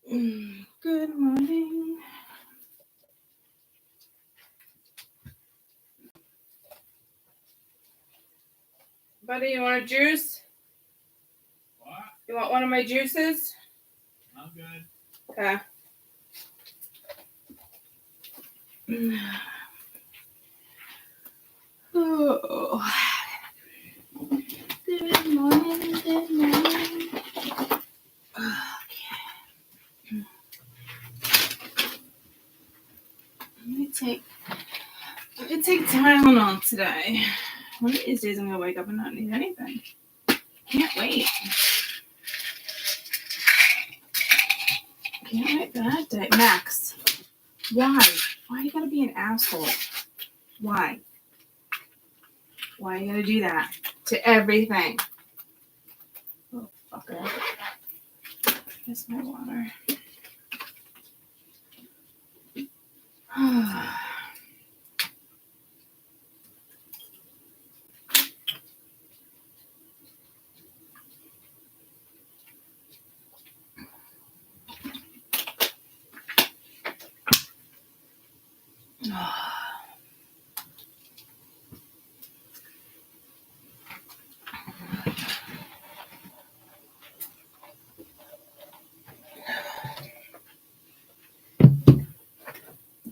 Good morning. Buddy, you want a juice? What? You want one of my juices? I'm good. Okay. Oh. Good morning, good morning. Okay. Let me take Tylenol today. One of these days I'm gonna wake up and not need anything. Can't wait. Can't wait for that day. Max, why? Why you gotta be an asshole? Why? Why you gotta do that to everything? Oh, fucker. Here's my water.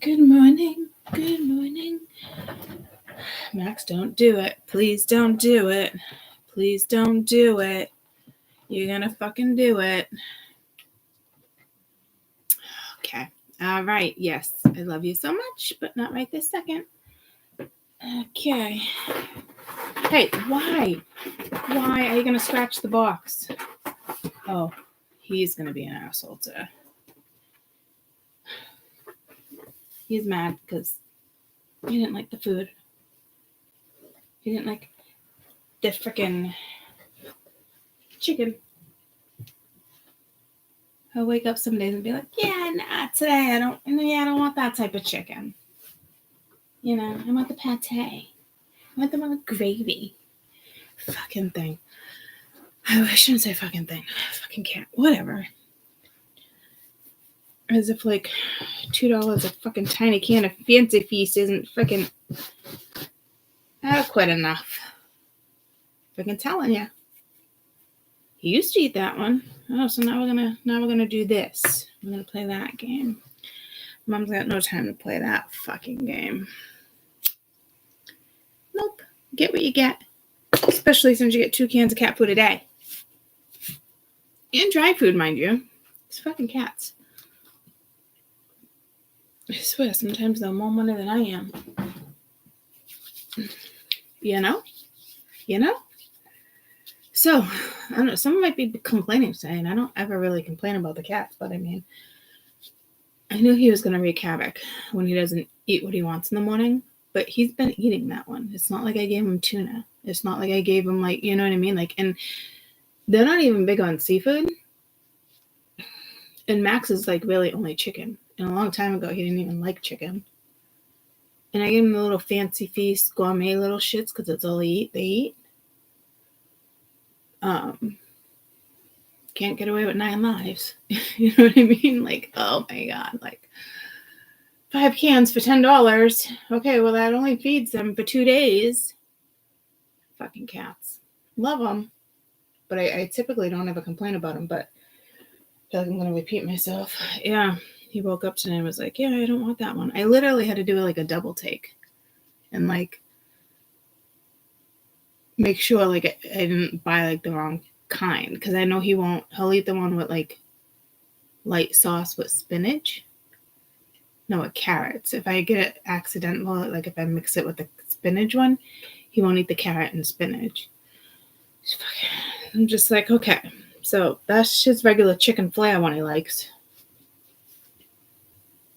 Good morning. Good morning. Max, don't do it. Please don't do it. Please don't do it. You're gonna fucking do it. Okay. All right. Yes. I love you so much, but not right this second. Okay. Hey, why? Why are you gonna scratch the box? Oh, he's gonna be an asshole too. He's mad because he didn't like the food. He didn't like the freaking chicken. He'll wake up some days and be like, yeah, nah, today I don't want that type of chicken. You know, I want the pate. I want the one with gravy. Fucking thing. I shouldn't say fucking thing. Fucking cat. Whatever. As if like $2 a fucking tiny can of Fancy Feast isn't freaking adequate enough. Freaking telling you. He used to eat that one. Oh, so now we're gonna do this. We're gonna play that game. Mom's got no time to play that fucking game. Nope. Get what you get. Especially since you get 2 cans of cat food a day. And dry food, mind you. It's fucking cats. I swear, sometimes they're more money than I am. You know? So, I don't know. Someone might be complaining, saying I don't ever really complain about the cats, but I mean, I knew he was going to wreak havoc when he doesn't eat what he wants in the morning, but he's been eating that one. It's not like I gave him tuna. It's not like I gave him, like, you know what I mean? Like, and they're not even big on seafood. And Max is like really only chicken. And a long time ago, he didn't even like chicken. And I gave him the little Fancy Feast gourmet little shits because that's all they eat. Can't get away with 9 lives. You know what I mean? Like, oh my God, like 5 cans for $10. Okay, well that only feeds them for 2 days. Fucking cats. Love them. But I typically don't ever complain about them, but I feel like I'm going to repeat myself. Yeah, he woke up today and was like, yeah, I don't want that one. I literally had to do like a double take and like make sure like I didn't buy like the wrong kind, because I know he'll eat the one with like light sauce with spinach. No, with carrots. If I get it accidental, like if I mix it with the spinach one, he won't eat the carrot and spinach. I'm just like, okay, so that's his regular chicken flair one he likes.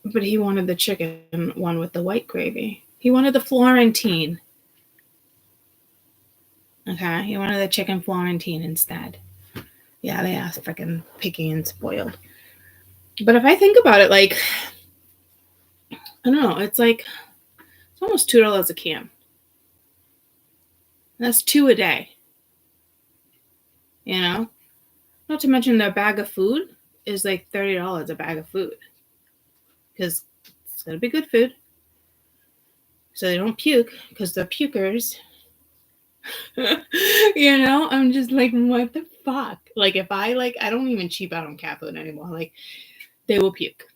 But he wanted the chicken one with the white gravy. He wanted the Florentine. Okay, he wanted the chicken Florentine instead. Yeah, they are freaking picky and spoiled. But if I think about it, like, I don't know, it's like, it's almost $2 a can. That's 2 a day. You know? Not to mention their bag of food is like $30 a bag of food. Because it's going to be good food. So they don't puke, because they're pukers. You know, I'm just like, what the fuck? Like, if I don't even cheap out on cat food anymore. Like, they will puke.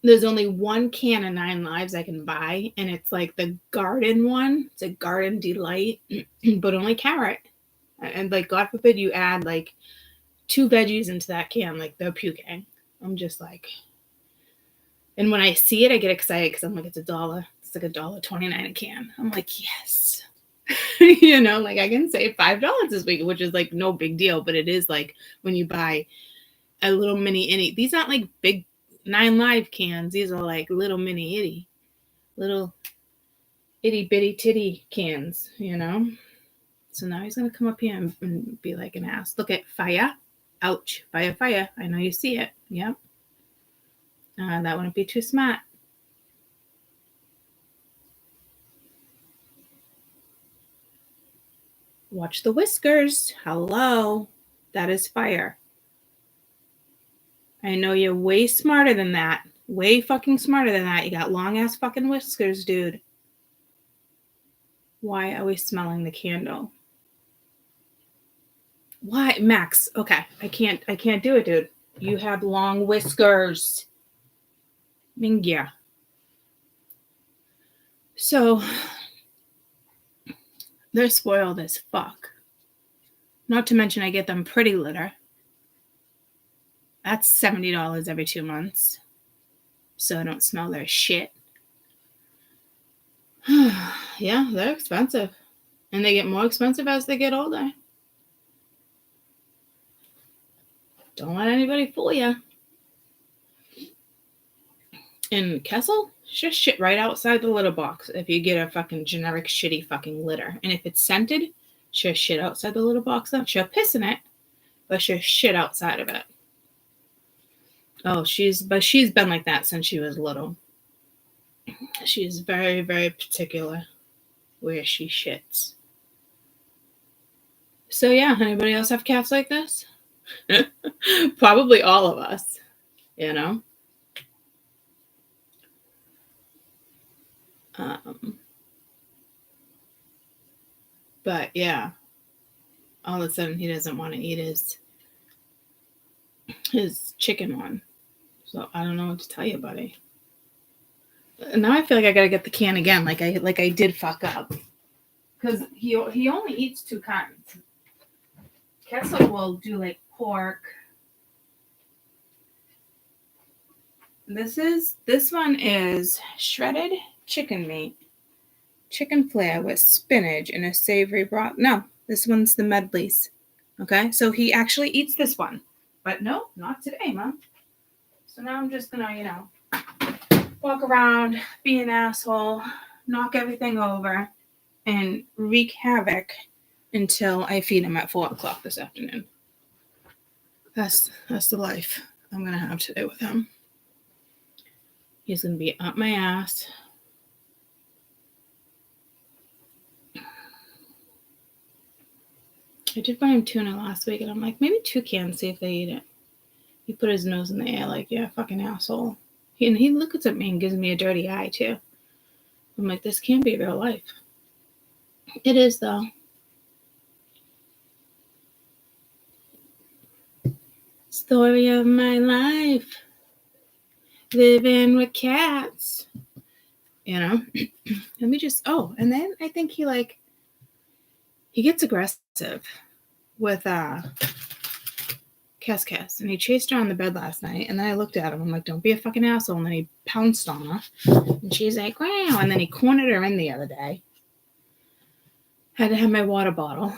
There's only one can of 9 Lives I can buy, and it's like the garden one. It's a Garden Delight, but only carrot. And like, God forbid you add like 2 veggies into that can, like they're puking. I'm just like, and when I see it, I get excited because I'm like, it's $1. It's like $1.29 a can. I'm like, yes. You know, like I can save $5 this week, which is like no big deal, but it is like when you buy a little mini, these aren't like big 9 Live cans. These are like little mini little itty bitty titty cans, you know? So now he's going to come up here and be like an ass. Look at fire. Ouch. Fire. I know you see it. Yep. That wouldn't be too smart. Watch the whiskers. Hello. That is fire. I know you're way smarter than that. Way fucking smarter than that. You got long ass fucking whiskers, dude. Why are we smelling the candle? Why, Max? Okay, I can't do it, dude. You have long whiskers. Mingya. So they're spoiled as fuck. Not to mention I get them pretty litter. That's $70 every 2 months. So I don't smell their shit. Yeah, they're expensive. And they get more expensive as they get older. Don't let anybody fool you. In Kessel, just shit right outside the litter box if you get a fucking generic shitty fucking litter. And if it's scented, she'll shit outside the litter box. She'll piss in it, but she'll shit outside of it. Oh, she's been like that since she was little. She's very, very particular where she shits. So yeah, anybody else have cats like this? Probably all of us, you know? But yeah, all of a sudden he doesn't want to eat his chicken one. So I don't know what to tell you, buddy. Now I feel like I gotta get the can again, like I did fuck up, because he only eats 2 kinds. Kessel will do like pork. This one is shredded chicken meat, chicken flare with spinach and a savory broth. No, this one's the medleys. Okay, so he actually eats this one, but no, not today, Mom. So now I'm just gonna, walk around, be an asshole, knock everything over, and wreak havoc until I feed him at 4:00 this afternoon. That's the life I'm gonna have today with him. He's gonna be up my ass. I did buy him tuna last week, and I'm like, maybe 2 cans, see if they eat it. He put his nose in the air like, yeah, fucking asshole. He looks at me and gives me a dirty eye, too. I'm like, this can't be real life. It is, though. Story of my life. Living with cats. Let me just, and then I think he gets aggressive with Cass, and he chased her on the bed last night, and then I looked at him, I'm like, don't be a fucking asshole, and then he pounced on her, and she's like, wow, and then he cornered her in the other day. Had to have my water bottle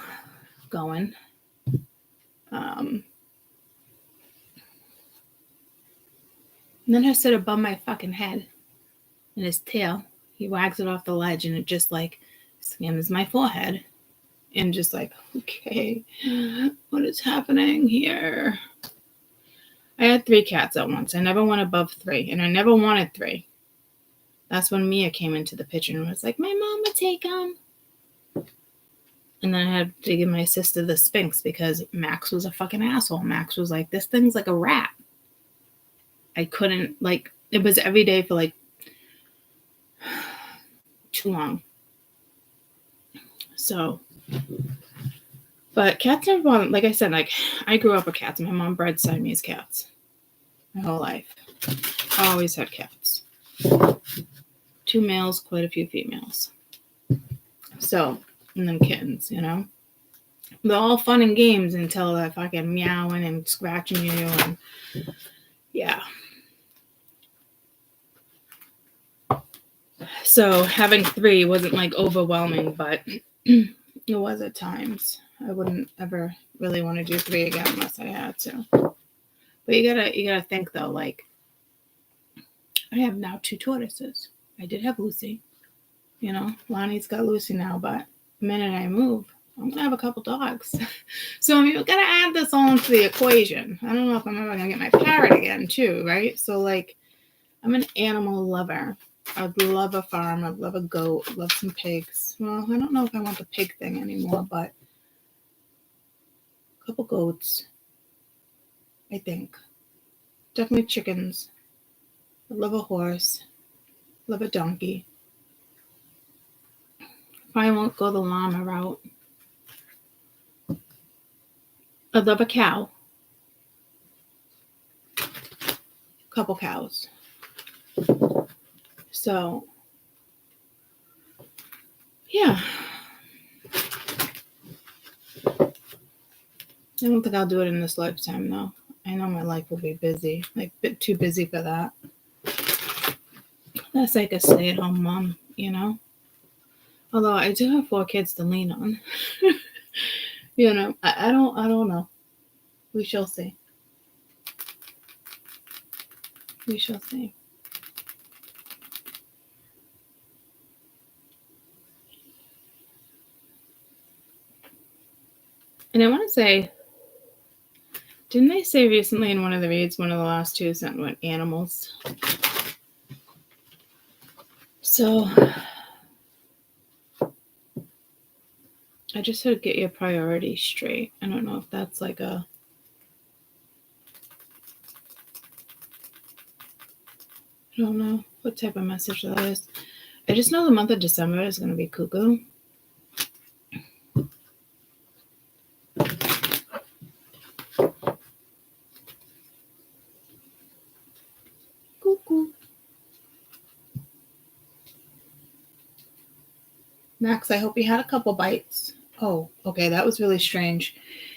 going. And then he'll sit above my fucking head, and his tail, he wags it off the ledge, and it just skims my forehead. And just okay, what is happening here? I had 3 cats at once. I never went above 3, and I never wanted 3. That's when Mia came into the picture and was like, my mom would take them. And then I had to give my sister the Sphinx because Max was a fucking asshole. Max was like, this thing's like a rat. I couldn't, like, it was every day for like too long. So, but cats never bothered. Like I said, like, I grew up with cats. My mom bred Siamese cats my whole life. I always had cats. 2 males, quite a few females. So, and then kittens, you know? They're all fun and games until they're fucking meowing and scratching you. And yeah. So having 3 wasn't like overwhelming, but it was at times. I wouldn't ever really want to do 3 again unless I had to. But you gotta think though, like, I have now 2 tortoises. I did have Lucy. You know, Lonnie's got Lucy now, but the minute I move, I'm gonna have a couple dogs. So I mean, we gotta add this all into the equation. I don't know if I'm ever gonna get my parrot again too, right? So like, I'm an animal lover. I'd love a farm. I'd love a goat. I'd love some pigs. Well, I don't know if I want the pig thing anymore, but a couple goats, I think. Definitely chickens. I'd love a horse. Love a donkey. Probably won't go the llama route. I'd love a cow. Couple cows. So, yeah. I don't think I'll do it in this lifetime, though. I know my life will be busy. Like, a bit too busy for that. That's like a stay-at-home mom, you know? Although I do have 4 kids to lean on. You know, I don't know. We shall see. We shall see. And I want to say, didn't they say recently in one of the reads, one of the last 2, something about animals? So, I just said get your priorities straight. I don't know if that's like a... I don't know what type of message that is. I just know the month of December is going to be cuckoo. Cuckoo. Max, I hope you had a couple bites. Oh, okay, that was really strange.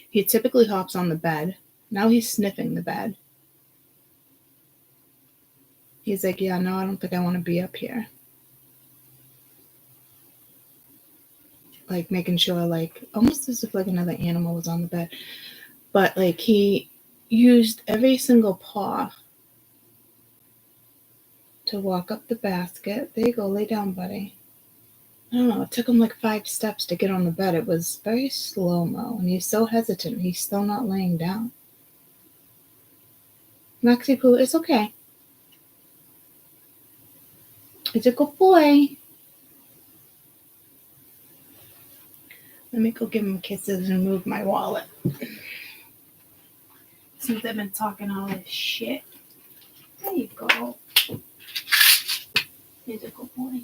He typically hops on the bed. Now he's sniffing the bed. He's like, yeah, no, I don't think I want to be up here. Like, making sure, like, almost as if, like, another animal was on the bed. But, like, he used every single paw to walk up the basket. There you go, lay down, buddy. I don't know, it took him like 5 steps to get on the bed. It was very slow-mo, and he's so hesitant. He's still not laying down. Maxie Poo, it's okay. It's a good boy. Let me go give him kisses and move my wallet. Since I've been talking all this shit. There you go. He's a good boy.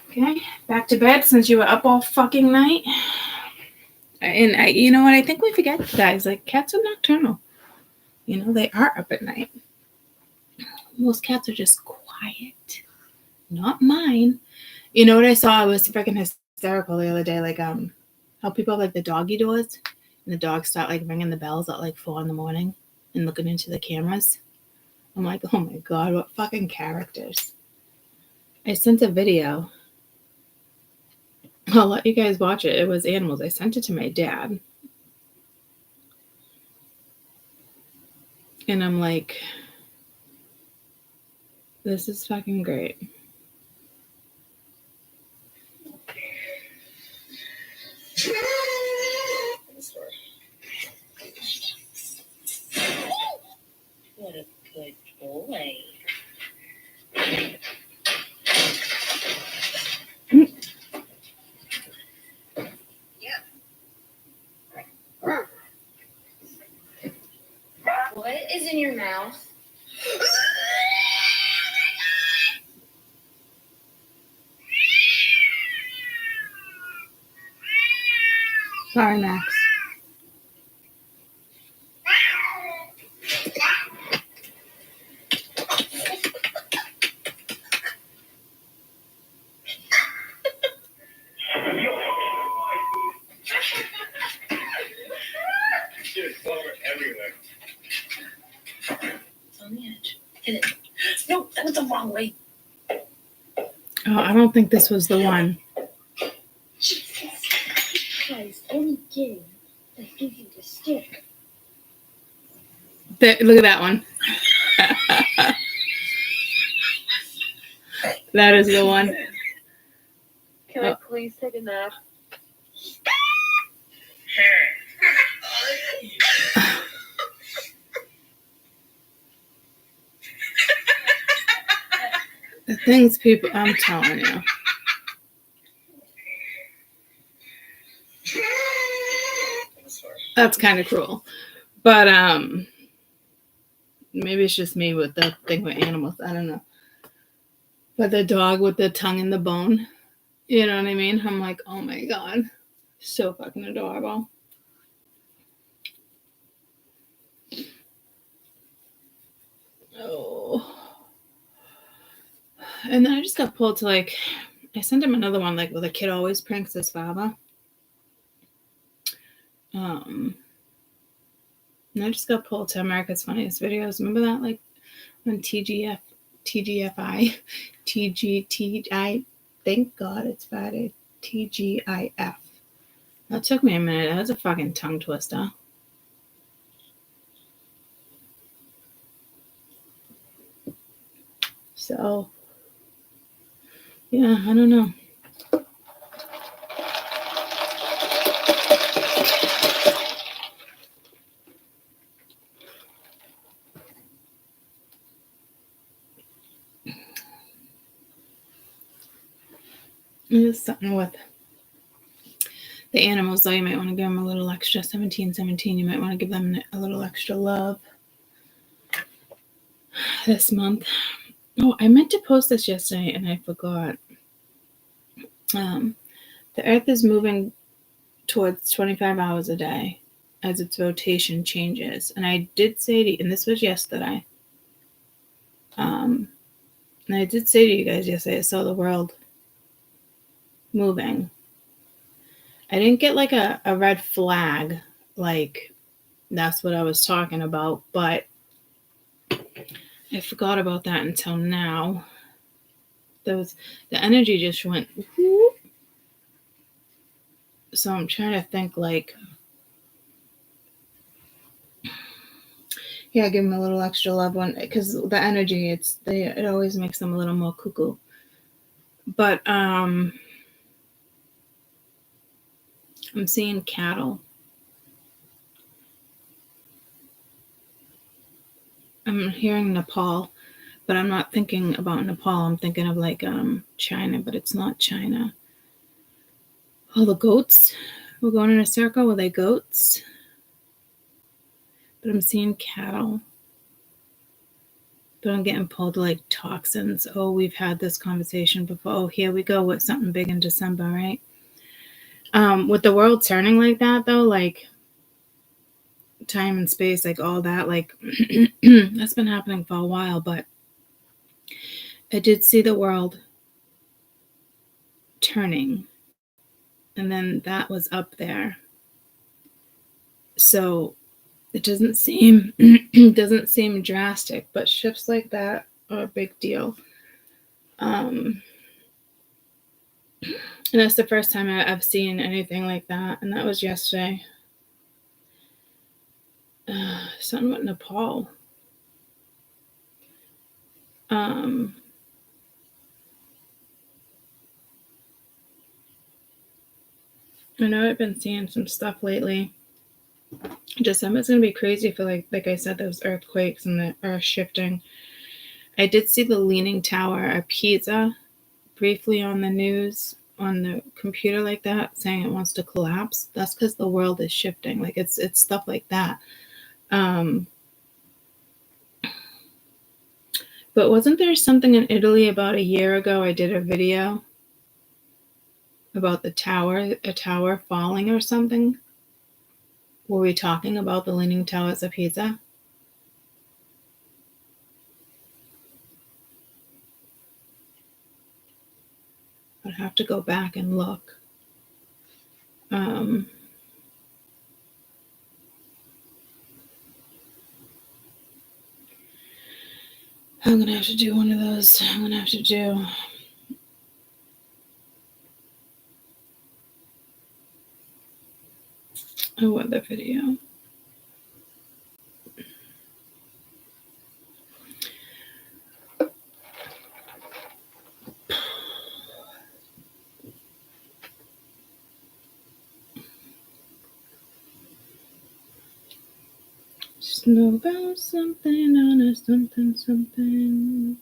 Okay, back to bed since you were up all fucking night. And you know what? I think we forget, guys. Like, cats are nocturnal. You know, they are up at night. Most cats are just quiet. Not mine. You know what I saw? I was freaking hysterical the other day. Like, how people have, like, the doggy doors. And the dogs start, like, ringing the bells at, like, 4 a.m. and looking into the cameras. I'm like, oh, my God, what fucking characters. I sent a video. I'll let you guys watch it. It was animals. I sent it to my dad. And I'm like, this is fucking great. What a good boy. is in your mouth? Sorry, Max. Everywhere. It's on the edge. Hit it. No, that was the wrong way. Oh, I don't think this was the one. Jesus Christ, only kidding. I give you the stick. Look at that one. That is the one. Can I please take a nap? The things people, I'm telling you. That's kind of cruel. But maybe it's just me with the thing with animals. I don't know. But the dog with the tongue in the bone, you know what I mean? I'm like, oh my God. So fucking adorable. Oh. And then I just got pulled to like, I sent him another one, like, where the kid always pranks his father. And I just got pulled to America's Funniest Videos. Remember that? Like, on TGFI, TGTI, thank God it's Friday, TGIF. That took me a minute. That was a fucking tongue twister. So, yeah, I don't know. There's something with the animals, though. You might want to give them a little extra. 1717, you might want to give them a little extra love this month. Oh, I meant to post this yesterday and I forgot. The Earth is moving towards 25 hours a day as its rotation changes. And I did say to you, and this was yesterday, and I did say to you guys yesterday, I saw the world moving. I didn't get like a red flag, like that's what I was talking about, but I forgot about that until now. The energy just went whoop. So I'm trying to think like, yeah, give them a little extra love one, because the energy, it always makes them a little more cuckoo. But I'm seeing cattle. I'm hearing Nepal, but I'm not thinking about Nepal. I'm thinking of like China, but it's not China. Oh, the goats. We're going in a circle. Were they goats? But I'm seeing cattle. But I'm getting pulled to like toxins. Oh, we've had this conversation before. Oh, here we go with something big in December, right? With the world turning like that, though, like time and space, like all that, like that's been happening for a while. But I did see the world turning, and then that was up there. So it doesn't seem drastic, but shifts like that are a big deal. And that's the first time I've seen anything like that, and that was yesterday. Something with Nepal. I know I've been seeing some stuff lately. December's gonna be crazy for like I said, those earthquakes and the earth shifting. I did see the Leaning Tower at Pisa briefly on the news, on the computer like that, saying it wants to collapse. That's because the world is shifting. Like it's stuff like that. But wasn't there something in Italy about a year ago? I did a video about a tower falling or something. Were we talking about the Leaning Towers of Pisa? I'd have to go back and look. I'm going to have to do one of those. I'm going to have to do a weather video. Just know about something on a something.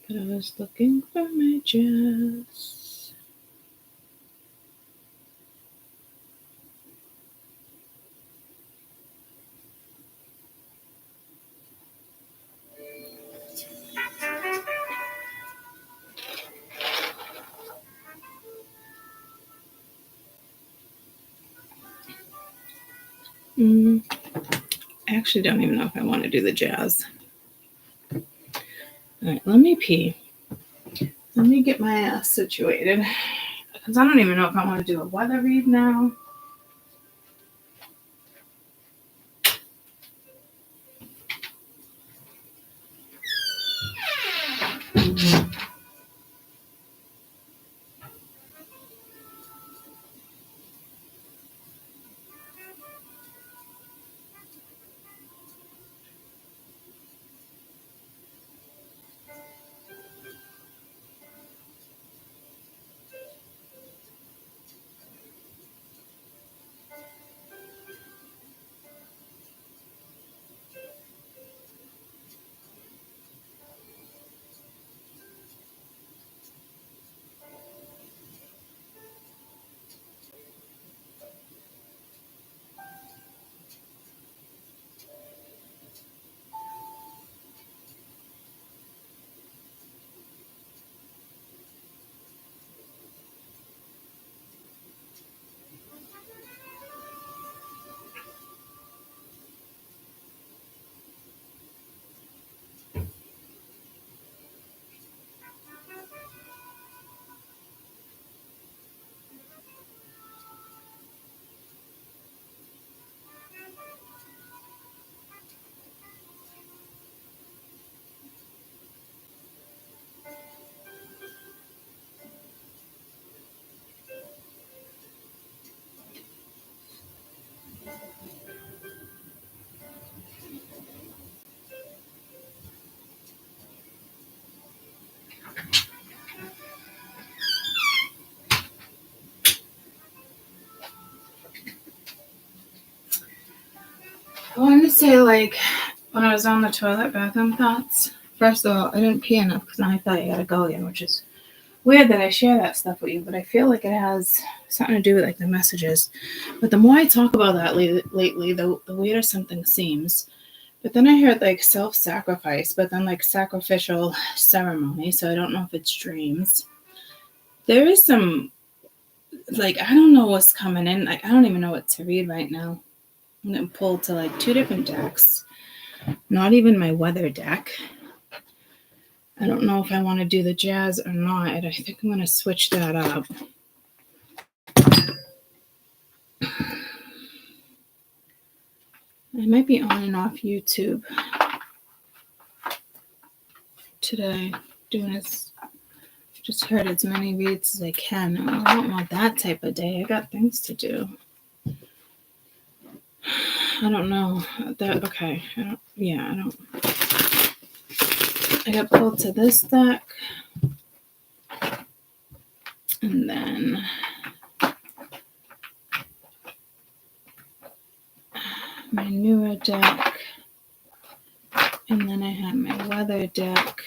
But I was looking for my jazz. I actually don't even know if I want to do the jazz. All right, let me pee. Let me get my ass situated. Because I don't even know if I want to do a weather read now. I wanted to say, like, when I was on the toilet bathroom thoughts, first of all, I didn't pee enough because now I thought I gotta go again, which is weird that I share that stuff with you, but I feel like it has something to do with, like, the messages. But the more I talk about that lately, the weirder something seems. But then I heard, like, self-sacrifice, but then, like, sacrificial ceremony, so I don't know if it's dreams. There is some, like, I don't know what's coming in. Like, I don't even know what to read right now. I'm going to pull to, like, 2 different decks. Not even my weather deck. I don't know if I want to do the jazz or not. I think I'm going to switch that up. I might be on and off YouTube today, doing this. Just heard as many reads as I can. I don't want that type of day. I got things to do. I don't know. Okay. I got pulled to this deck. And then my newer deck. And then I have my weather deck.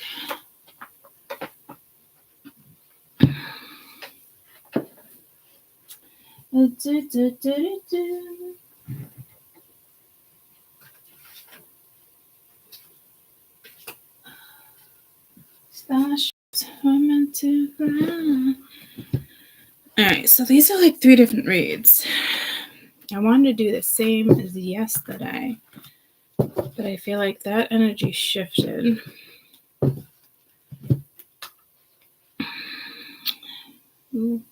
Starships were meant to fly. Alright, so these are like 3 different reads. I wanted to do the same as yesterday, but I feel like that energy shifted. Ooh.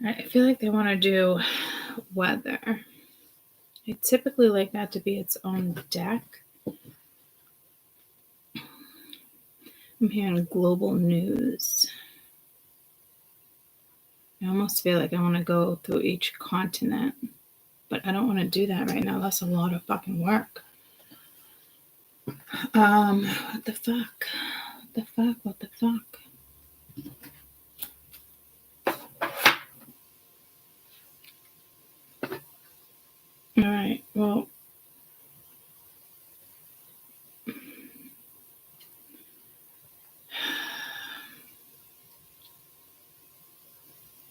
I feel like they want to do weather. I typically like that to be its own deck. I'm hearing global news. I almost feel like I want to go through each continent, but I don't want to do that right now. That's a lot of fucking work. What the fuck? What the fuck? What the fuck? All right, well,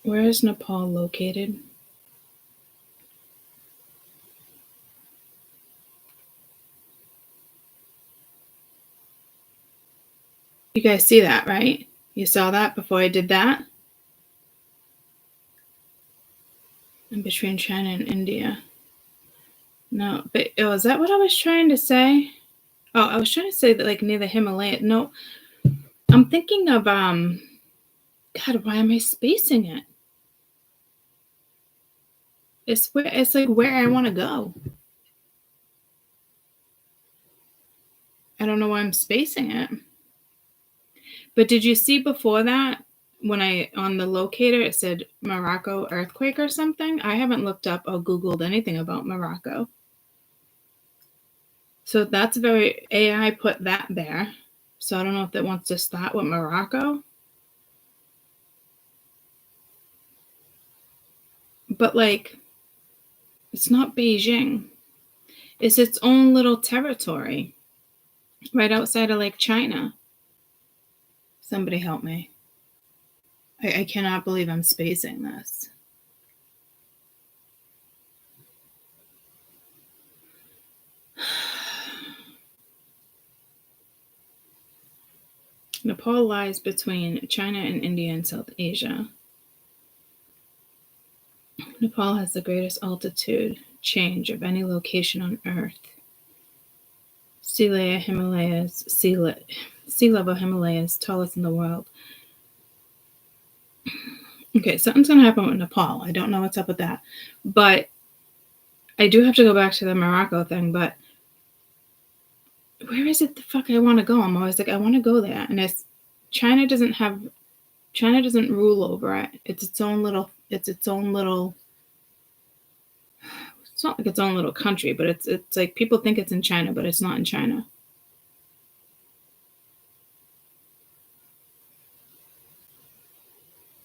where is Nepal located? You guys see that, right? You saw that before I did that? In between China and India. No, but is that what I was trying to say? Oh, I was trying to say that like near the Himalaya. No, I'm thinking of God, why am I spacing it? It's like where I want to go. I don't know why I'm spacing it. But did you see before that when on the locator it said Morocco earthquake or something? I haven't looked up or Googled anything about Morocco. So that's very AI put that there. So I don't know if it wants to start with Morocco. But like, it's not Beijing. It's its own little territory right outside of like China. Somebody help me. I cannot believe I'm spacing this. Nepal lies between China and India and South Asia. Nepal has the greatest altitude change of any location on Earth. Sea level Himalayas, tallest in the world. Okay, something's going to happen with Nepal. I don't know what's up with that. But I do have to go back to the Morocco thing, but where is it the fuck I want to go? I'm always like, I want to go there. And China doesn't rule over it. It's not like its own little country, but it's like people think it's in China, but it's not in China.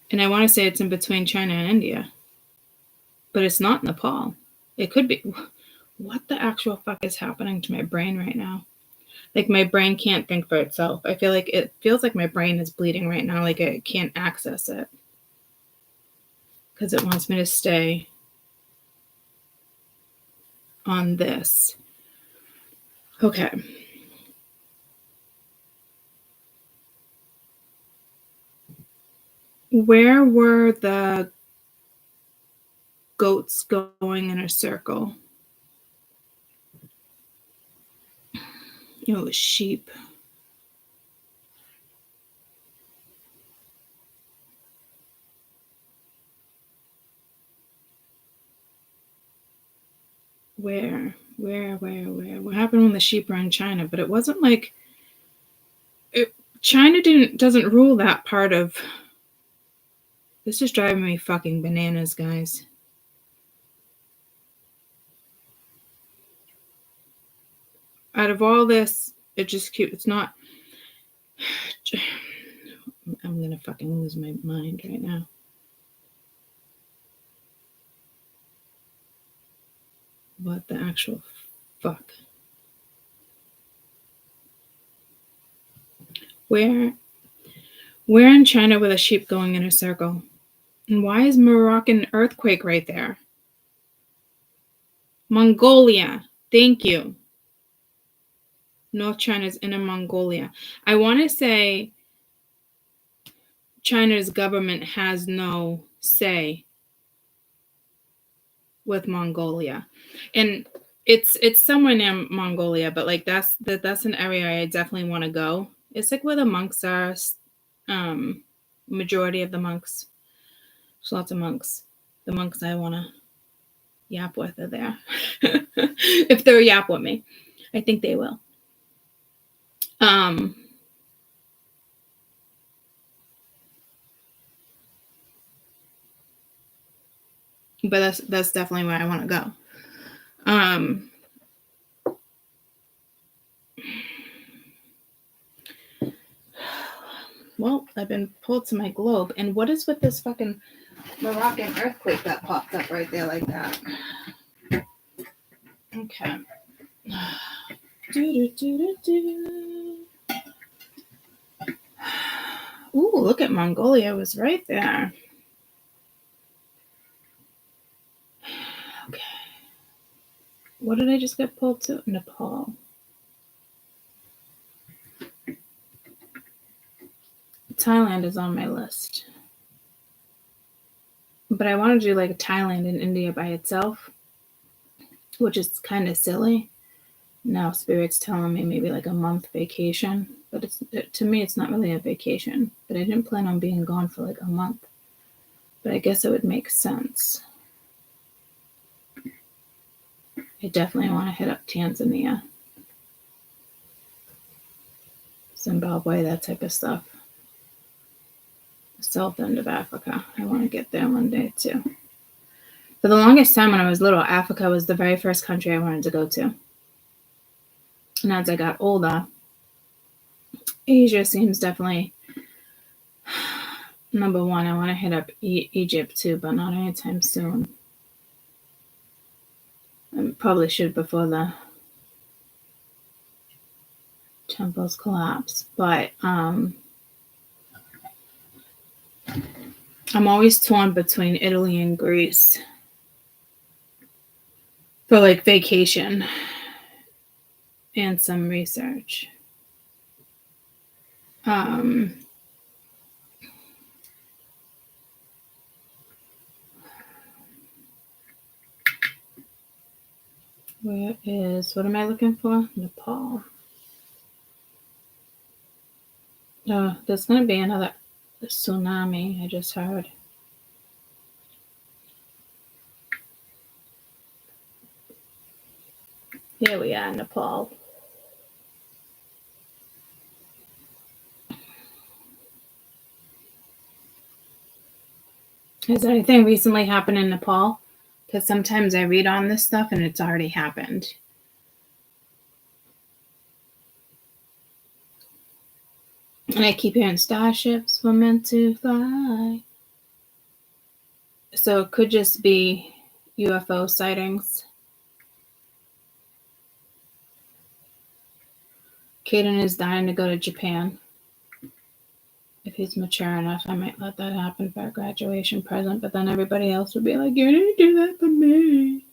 And I want to say it's in between China and India, but it's not Nepal. It could be. What the actual fuck is happening to my brain right now? Like my brain can't think for itself. I feel like it feels like my brain is bleeding right now. Like I can't access it because it wants me to stay on this. Okay. Where were the goats going in a circle? It was sheep. Where? What happened when the sheep were in China? But it wasn't like China doesn't rule that part of. This is driving me fucking bananas, guys. Out of all this, it's not. I'm gonna fucking lose my mind right now. What the actual fuck? Where We're in China with a sheep going in a circle. And why is Moroccan earthquake right there? Mongolia. Thank you. North China's Inner Mongolia. I want to say China's government has no say with Mongolia. And it's somewhere near Mongolia, but like that's an area I definitely want to go. It's like where the monks are. Majority of the monks. There's lots of monks. The monks I want to yap with are there. If they'll yap with me. I think they will. But that's definitely where I want to go. Well, I've been pulled to my globe, and what is with this fucking Moroccan earthquake that popped up right there like that? Okay. Ooh, look at Mongolia. It was right there. Okay. What did I just get pulled to? Nepal. Thailand is on my list. But I want to do like Thailand and India by itself, which is kind of silly. Now Spirit's telling me maybe like a month vacation. But to me, it's not really a vacation. But I didn't plan on being gone for like a month. But I guess it would make sense. I definitely want to hit up Tanzania, Zimbabwe, that type of stuff. The south end of Africa. I want to get there one day too. For the longest time when I was little, Africa was the very first country I wanted to go to. And as I got older, Asia seems definitely number one. I want to hit up Egypt too, but not anytime soon. I probably should before the temples collapse. But I'm always torn between Italy and Greece for like vacation and some research. What am I looking for? Nepal. Oh, there's going to be another tsunami, I just heard. Here we are, Nepal. Has anything recently happened in Nepal? Because sometimes I read on this stuff and it's already happened. And I keep hearing starships were meant to fly. So it could just be UFO sightings. Caden is dying to go to Japan. If he's mature enough, I might let that happen for a graduation present, but then everybody else would be like, you didn't do that for me.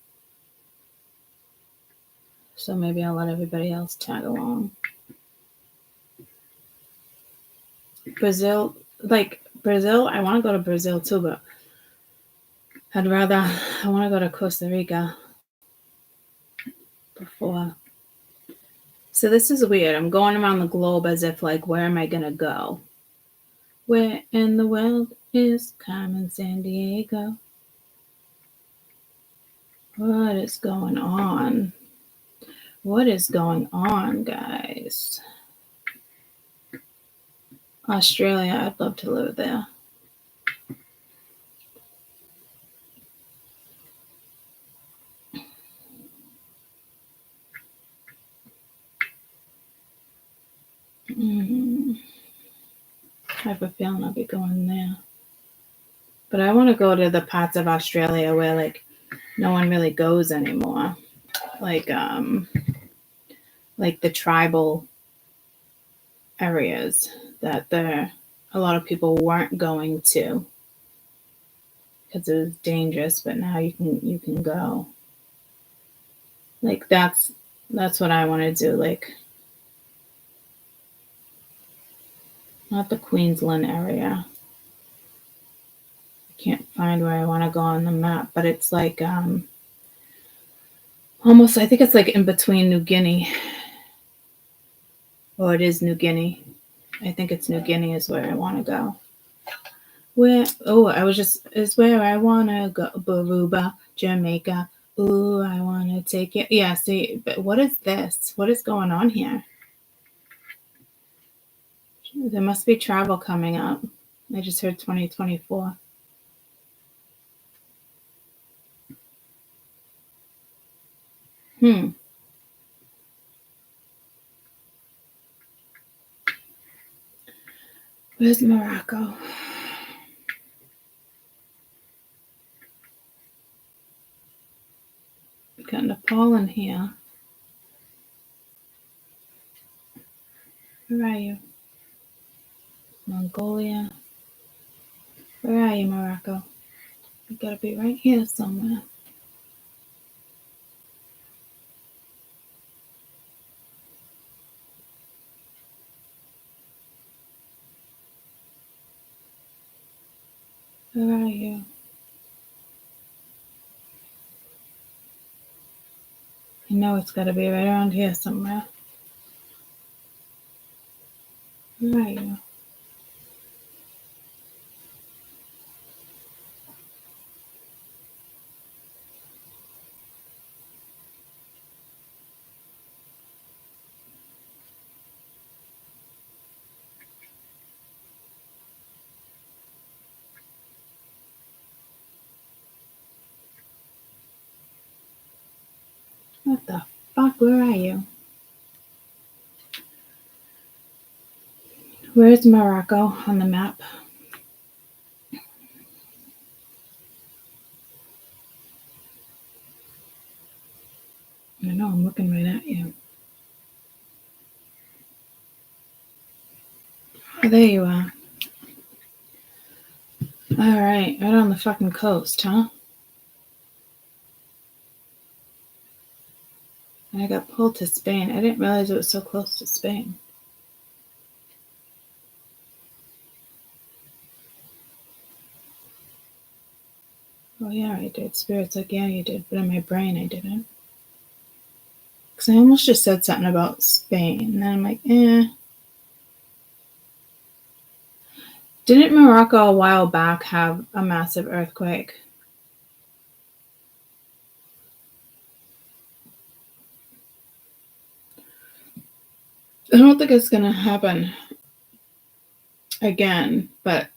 So maybe I'll let everybody else tag along. Brazil, I want to go to Brazil too, but I want to go to Costa Rica before. So this is weird. I'm going around the globe as if like, where am I going to go? Where in the world is Carmen Sandiego? What is going on? What is going on, guys? Australia, I'd love to live there. I have a feeling I'll be going there. But I want to go to the parts of Australia where like no one really goes anymore. Like the tribal areas that they're a lot of people weren't going to because it was dangerous, but now you can go. Like that's what I want to do. Like not the Queensland area. I can't find where I want to go on the map, but it's like almost, I think it's like in between New Guinea. Well, it is New Guinea. I think it's New Guinea is where I want to go. Is where I want to go. Baruba, Jamaica. Ooh, I want to take it. Yeah, see, but what is this? What is going on here? There must be travel coming up. I just heard 2024. Where's Morocco? We've got Nepal in here. Where are you? Mongolia. Where are you, Morocco? You gotta be right here somewhere. Where are you? I know it's gotta be right around here somewhere. Where are you? What the fuck? Where are you? Where's Morocco on the map? I know, I'm looking right at you. Oh, there you are. Alright, right on the fucking coast, huh? And I got pulled to Spain. I didn't realize it was so close to Spain. Oh yeah, I did. Spirit's like, yeah, you did. But in my brain, I didn't. Because I almost just said something about Spain. And then I'm like, Didn't Morocco a while back have a massive earthquake? I don't think it's going to happen again, but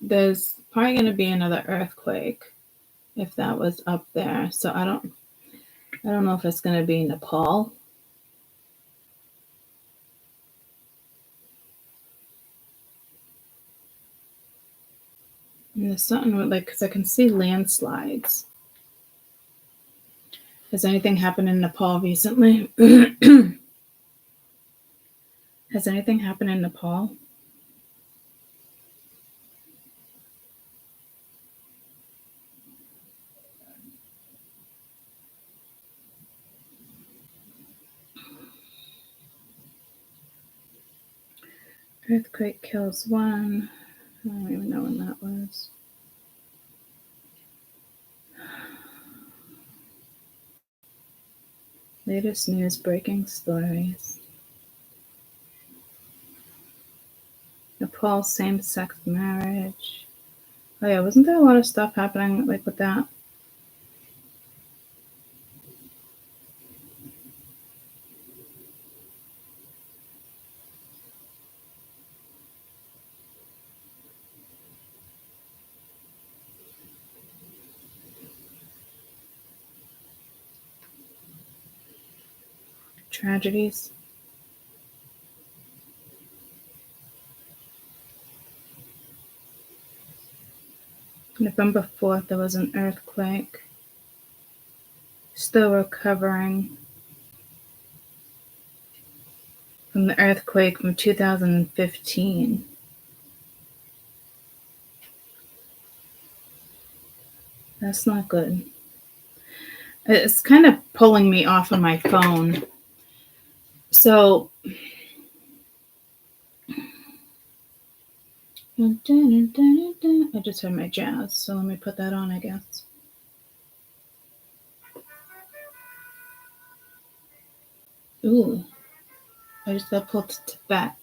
there's probably going to be another earthquake if that was up there. So I don't know if it's going to be Nepal. And there's something with, like, because I can see landslides. Has anything happened in Nepal recently? Has anything happened in Nepal? Earthquake kills one. I don't even know when that was. Latest news, breaking stories. Nepal same-sex marriage. Oh yeah, wasn't there a lot of stuff happening like with that? Tragedies. November 4th, there was an earthquake. Still recovering from the earthquake from 2015. That's not good. It's kind of pulling me off of my phone. So I just heard my jazz, so let me put that on, I guess. Ooh, I just got pulled to Tibet.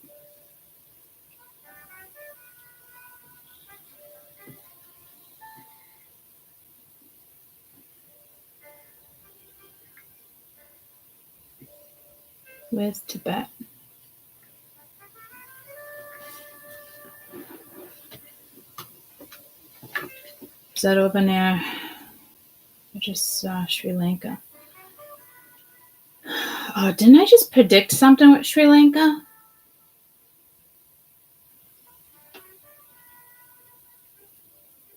Where's Tibet? Is that over near? I just saw Sri Lanka. Oh, didn't I just predict something with Sri Lanka?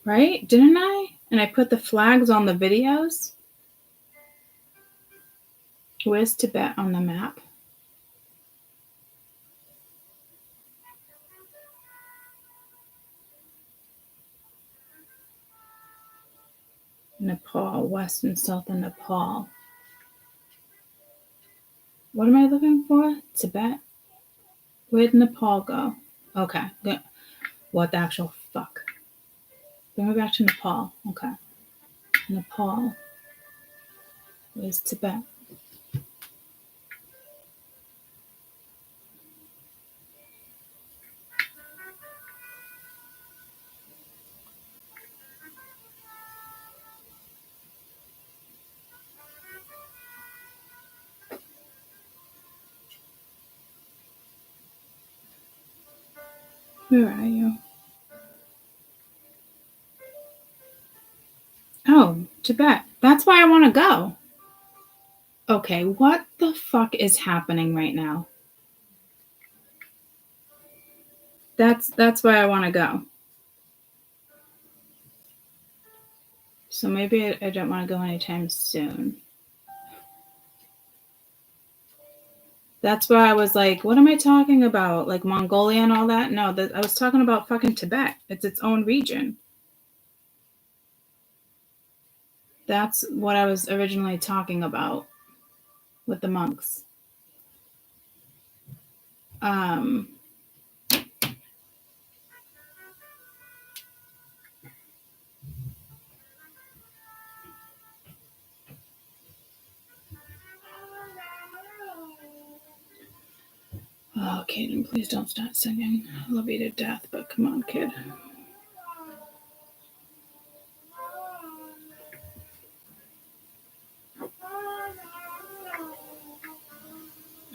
Right? Didn't I? And I put the flags on the videos. Where's Tibet on the map? Nepal, west and south of Nepal. What am I looking for? Tibet? Where'd Nepal go? Okay. What the actual fuck? Bring me back to Nepal. Okay. Nepal. Where's Tibet? Where are you? Oh, Tibet. That's why I want to go. Okay, what the fuck is happening right now? That's why I want to go. So maybe I don't want to go anytime soon. That's why I was like, what am I talking about? Like Mongolia and all that? No, I was talking about fucking Tibet. It's its own region. That's what I was originally talking about with the monks. Oh, Kaden, please don't start singing. I love you to death, but come on, kid.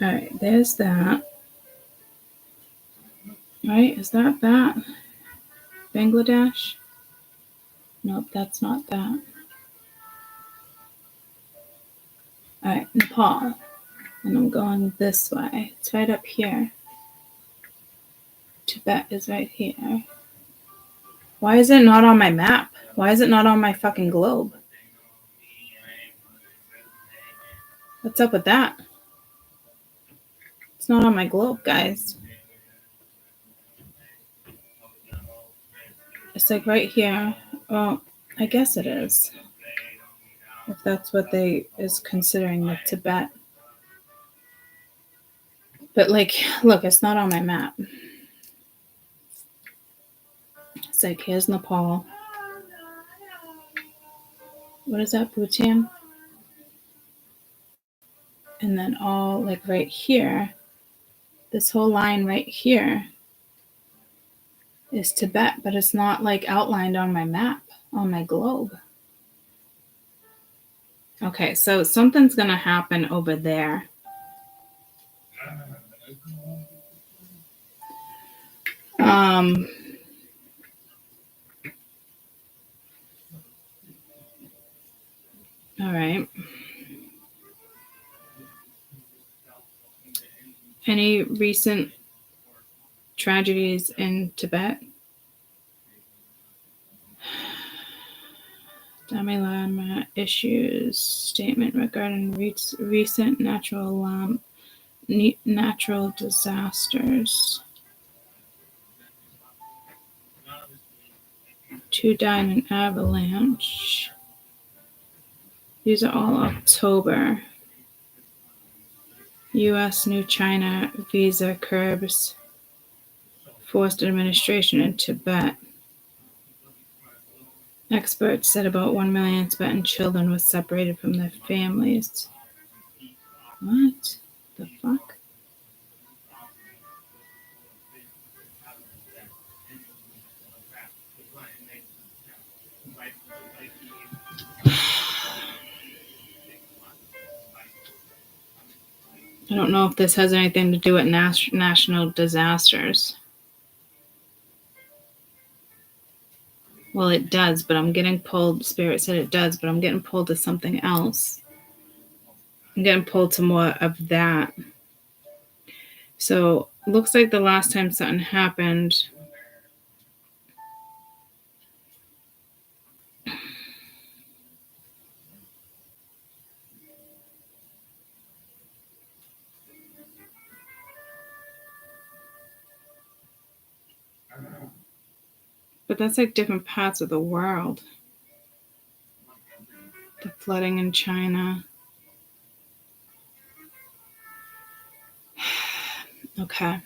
All right, there's that. Right, is that? Bangladesh? Nope, that's not that. All right, Nepal. And I'm going this way. It's right up here. Tibet is right here. Why is it not on my map? Why is it not on my fucking globe? What's up with that? It's not on my globe, guys. It's like right here. Well, I guess it is. If that's what they is considering the Tibet. But like, look, it's not on my map. It's like, here's Nepal. What is that, Bhutan? And then all like right here, this whole line right here is Tibet, but it's not like outlined on my map, on my globe. Okay, so something's gonna happen over there. All right. Any recent tragedies in Tibet? Dalai Lama issues statement regarding recent natural disasters. 2 died in avalanche. These are all October. U.S. New China visa curbs forced administration in Tibet. Experts said about 1 million Tibetan children were separated from their families. What the fuck? I don't know if this has anything to do with national disasters. Well, it does, but I'm getting pulled. Spirit said it does, but I'm getting pulled to something else. I'm getting pulled to more of that. So, looks like the last time something happened, but that's like different parts of the world. The flooding in China. Okay.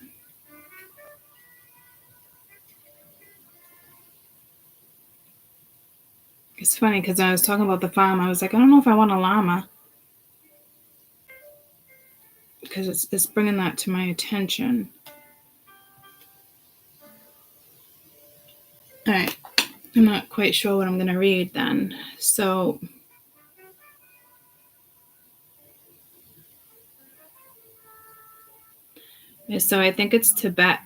It's funny because I was talking about the farm. I was like, I don't know if I want a llama. Because it's bringing that to my attention. All right. I'm not quite sure what I'm going to read then. So I think it's Tibet.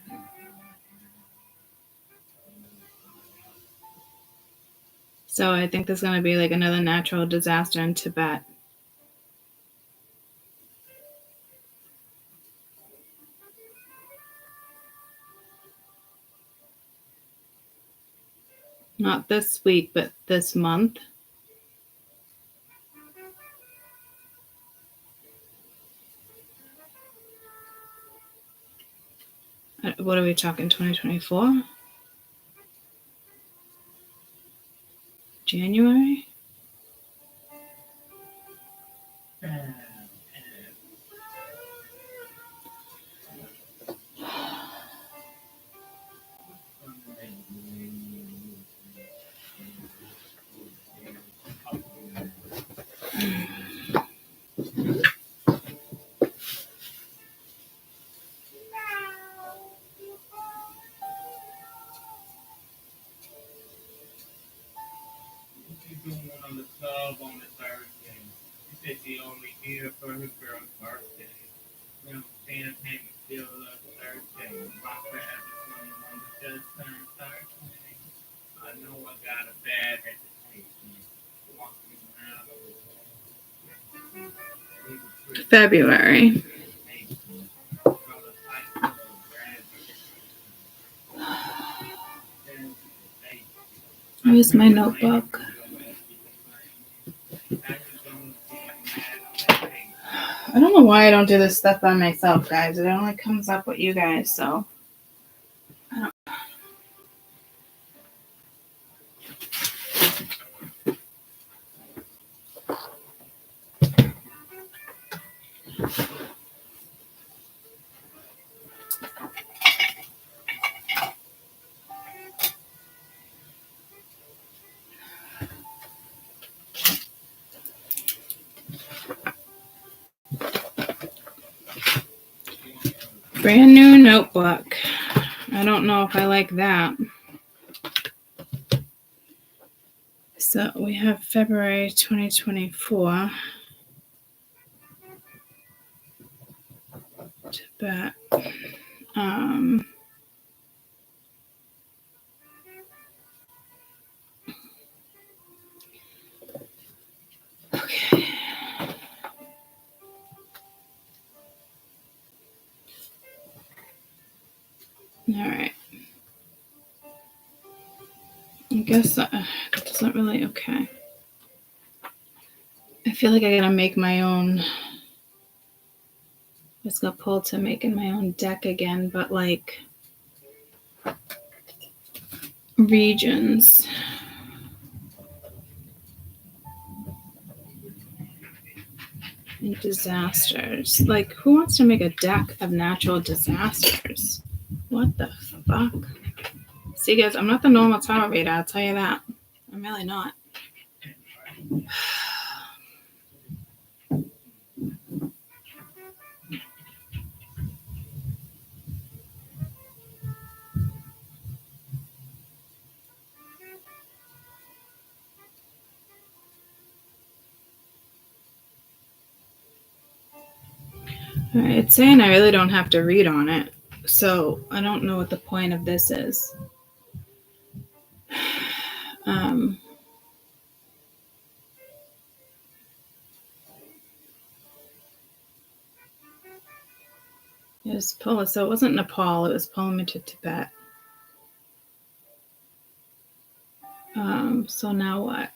So I think there's going to be like another natural disaster in Tibet. Not this week, but this month. What are we talking, 2024? January? On the club on the Thursday. She said she only here for her girl's birthday. Now, champagne is still up Thursday. Rock forever 21 just turned 13. I know I got a bad reputation. Walking around February. Where's my notebook? I don't know why I don't do this stuff by myself, guys. It only comes up with you guys, so. Brand new notebook. I don't know if I like that. So we have February 2024. Tibet. Okay. All right. I guess that doesn't really, okay. I feel like I gotta make my own. Just got pulled to making my own deck again, but like regions. And disasters. Like, who wants to make a deck of natural disasters? What the fuck? See, guys, I'm not the normal tarot reader, I'll tell you that. I'm really not. Alright, it's saying I really don't have to read on it, so I don't know what the point of this is. It was Pola, so it wasn't Nepal, it was pulling me to Tibet. So now what?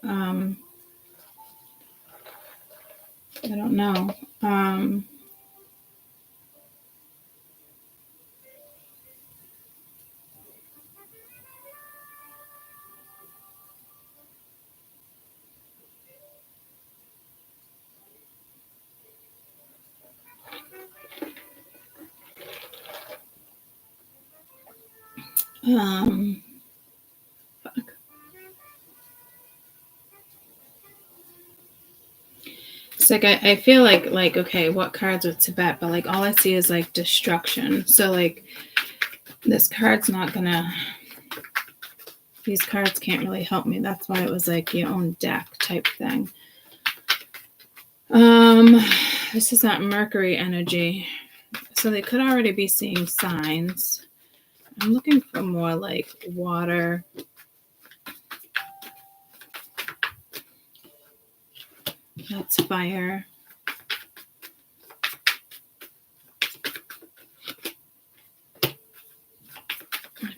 I don't know. Fuck. It's like I feel like okay, what cards with Tibet, but like all I see is like destruction. So like this card's not gonna, these cards can't really help me. That's why it was like your own deck type thing. This is that Mercury energy. So they could already be seeing signs. I'm looking for more like water. That's fire. I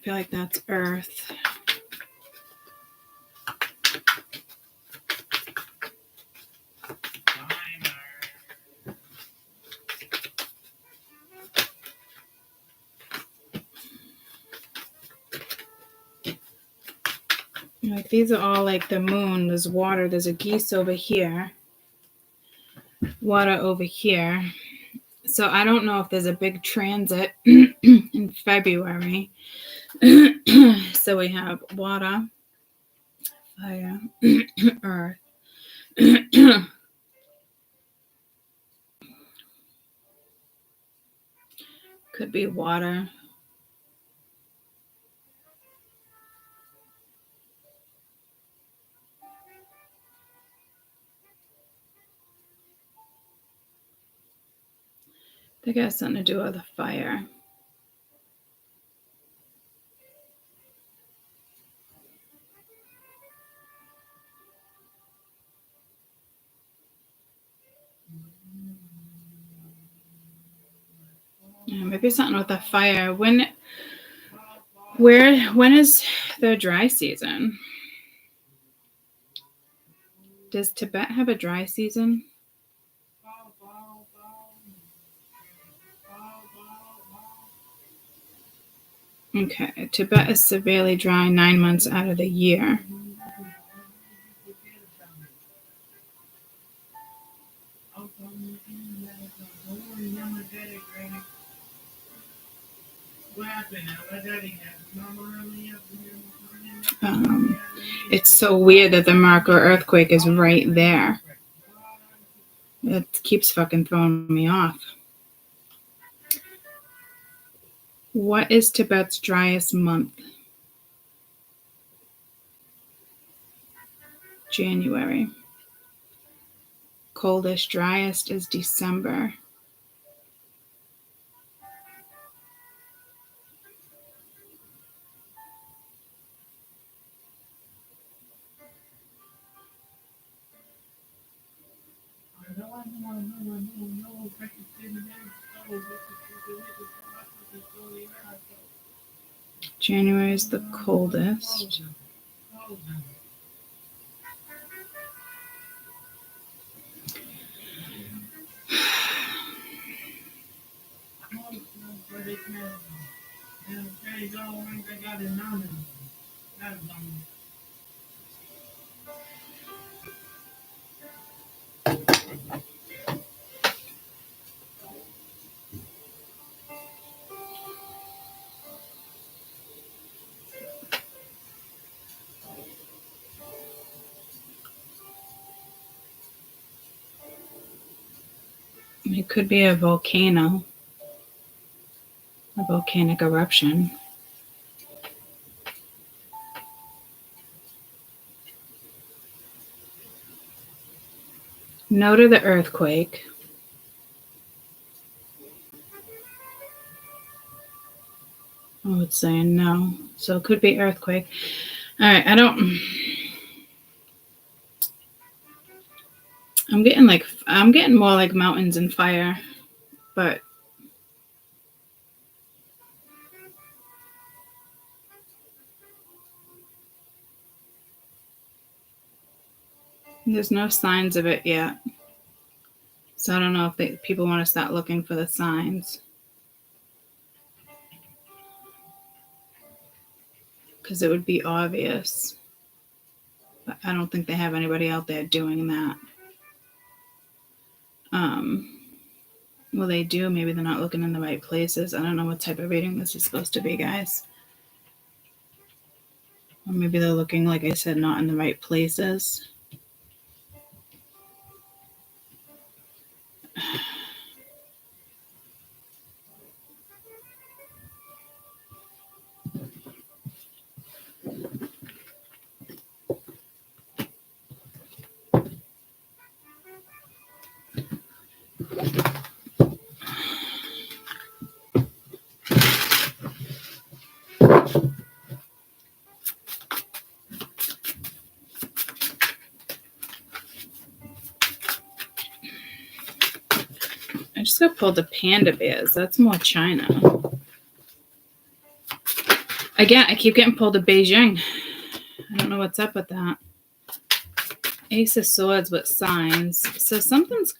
feel like that's earth. Like these are all like the moon. There's water. There's a geese over here. Water over here. So I don't know if there's a big transit in February. So we have water, fire, earth. Could be water. I think it has something to do with the fire. Yeah, maybe something with the fire. When is the dry season? Does Tibet have a dry season? Okay, Tibet is severely dry 9 months out of the year. It's so weird that the marker earthquake is right there. It keeps fucking throwing me off. What is Tibet's driest month? January. Coldest, driest is December. January is the coldest. It could be a volcano, a volcanic eruption. No to the earthquake. Oh, it's saying no. So it could be earthquake. All right, I'm getting more like mountains and fire, but there's no signs of it yet. So I don't know if people want to start looking for the signs. Because it would be obvious. But I don't think they have anybody out there doing that. Well, they do. Maybe they're not looking in the right places. I don't know what type of reading this is supposed to be, guys. Or maybe they're looking, like I said, not in the right places. I just got pulled the panda bears. That's more China. Again, I keep getting pulled to Beijing. I don't know what's up with that. Ace of Swords with signs. So something's,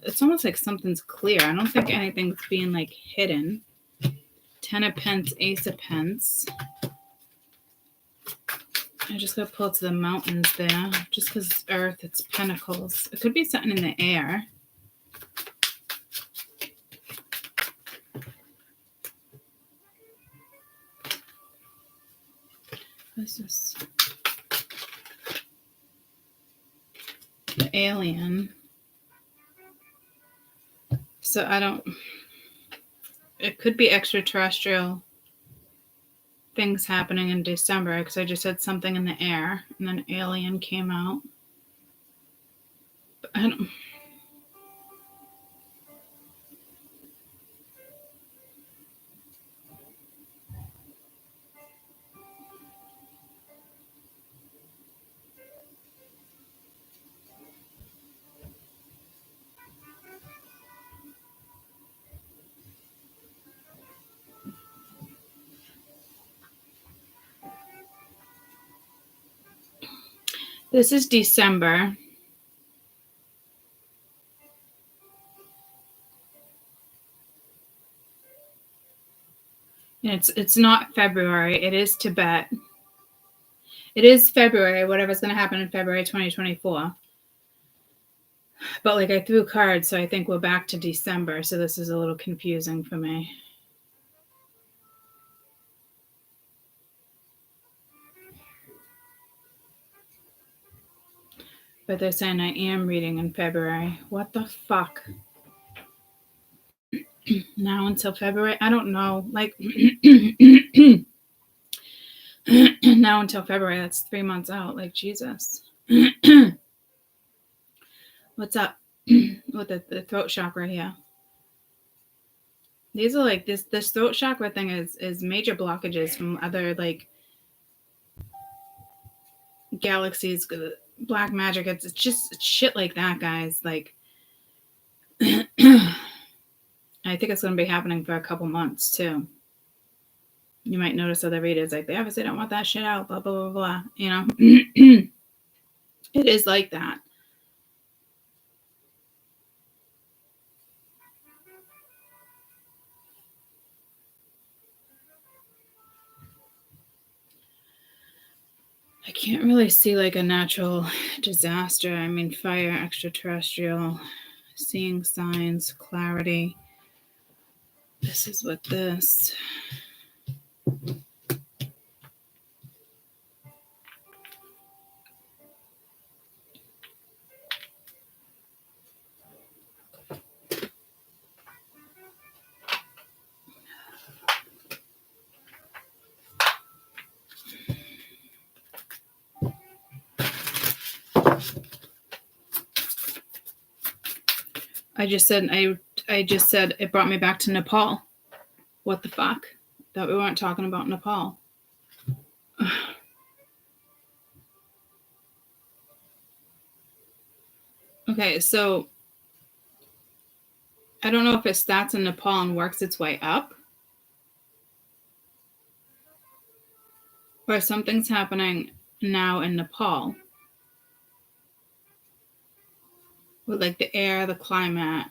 it's almost like something's clear. I don't think anything's being like hidden. 10 of Pence, Ace of Pence. I just got pulled to the mountains there. Just because it's Earth, it's Pentacles. It could be something in the air. What's this? The alien. So I don't... It could be extraterrestrial things happening in December, because I just said something in the air, and then alien came out. But I don't... This is December. It's not February. It is Tibet. It is February, whatever's going to happen in February 2024. But like I threw cards, so I think we're back to December. So this is a little confusing for me. But they're saying I am reading in February. What the fuck? Now until February? I don't know. Like, now until February, that's 3 months out. Like, Jesus. What's up with the throat chakra here? These are like, this throat chakra thing is major blockages from other, like, galaxies, black magic. It's just shit like that, guys. Like, I think it's going to be happening for a couple months, too. You might notice other readers, like, they obviously don't want that shit out, blah, blah, blah, blah. You know? It is like that. I can't really see, like, a natural disaster. I mean, fire, extraterrestrial, seeing signs, clarity. This is what this... I just said it brought me back to Nepal. What the fuck? That we weren't talking about Nepal. Okay, so I don't know if it starts in Nepal and works its way up, or something's happening now in Nepal with like the air, the climate.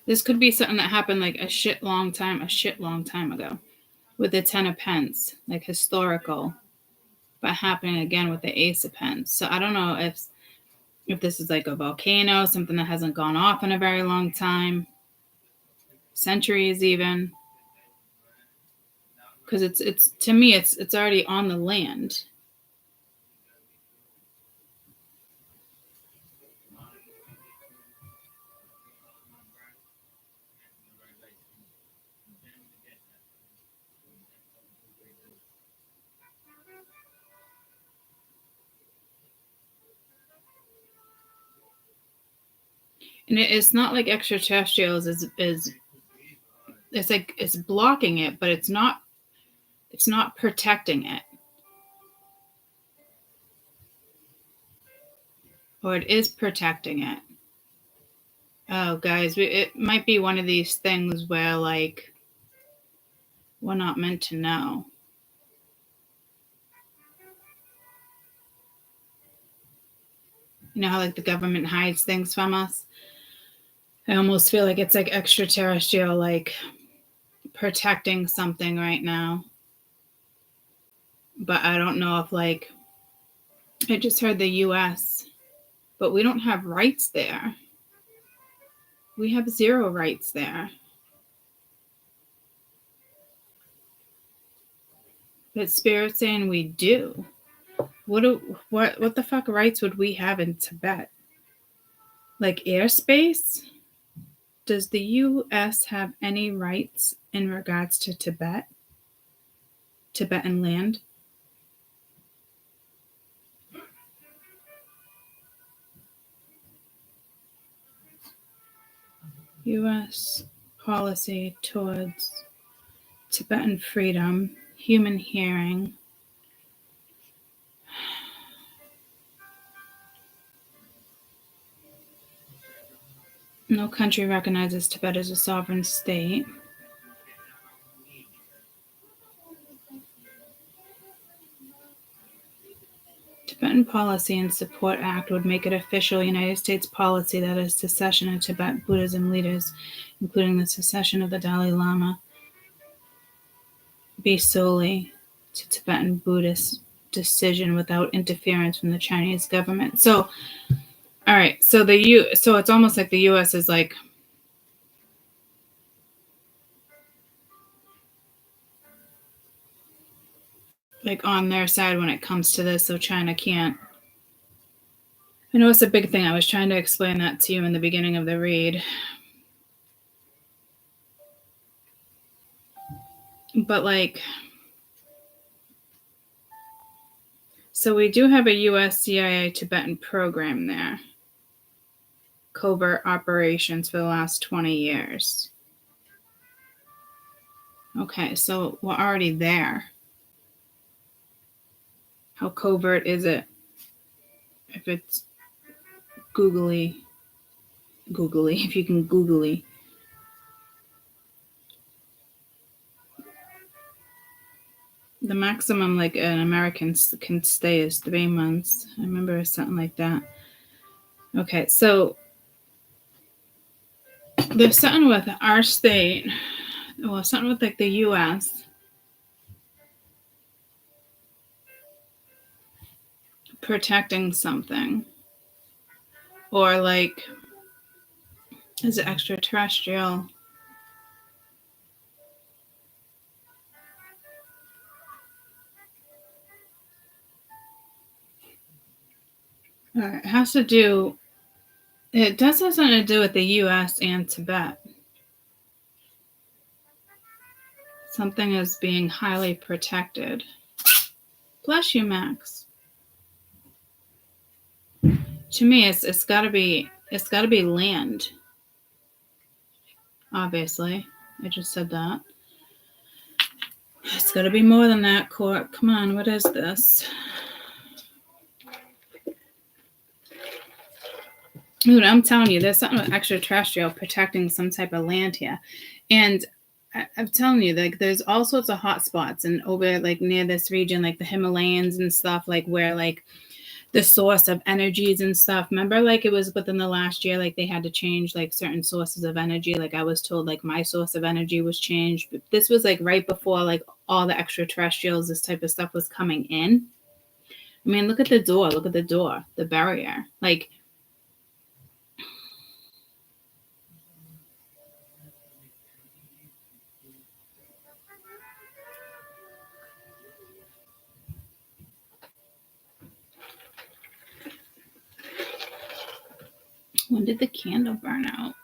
This could be something that happened like a shit long time ago with the 10 of Pence, like historical, but happening again with the Ace of Pence. So I don't know if this is like a volcano, something that hasn't gone off in a very long time, centuries even. Because it's to me it's already on the land. And it's not like extraterrestrials is it's like it's blocking it, but it's not protecting it. Or it is protecting it. Oh, guys, it might be one of these things where like we're not meant to know. You know how like the government hides things from us? I almost feel like it's like extraterrestrial, like protecting something right now. But I don't know if like, I just heard the US, but we don't have rights there. We have zero rights there. But Spirit's saying we do. What the fuck rights would we have in Tibet? Like airspace? Does the US have any rights in regards to Tibet? Tibetan land? US policy towards Tibetan freedom, human hearing. No country recognizes Tibet as a sovereign state. Tibetan Policy and Support Act would make it official United States policy that is secession of Tibet Buddhism leaders, including the secession of the Dalai Lama, be solely to Tibetan Buddhist decision without interference from the Chinese government. So, all right, so so it's almost like the U.S. is like on their side when it comes to this, so China can't. I know it's a big thing. I was trying to explain that to you in the beginning of the read. But like, so we do have a US CIA Tibetan program there. Covert operations for the last 20 years. Okay, so we're already there. How covert is it? If it's googly, if you can googly. The maximum like an American can stay is 3 months. I remember something like that. Okay, so there's something with our state, well, something with like the US protecting something. Or like, is it extraterrestrial? It has to do, it does have something to do with the US and Tibet. Something is being highly protected. Bless you, Max. To me, it's gotta be land. Obviously, I just said that. It's gotta be more than that, Court. Come on, what is this? Dude, I'm telling you, there's something extraterrestrial protecting some type of land here. And I'm telling you, like, there's all sorts of hot spots and over, like, near this region, like the Himalayas and stuff, like, where, like, the source of energies and stuff. Remember, like, it was within the last year, like, they had to change, like, certain sources of energy. Like, I was told, like, my source of energy was changed. But this was, like, right before, like, all the extraterrestrials, this type of stuff was coming in. I mean, look at the door. Look at the door, the barrier. Like, when did the candle burn out?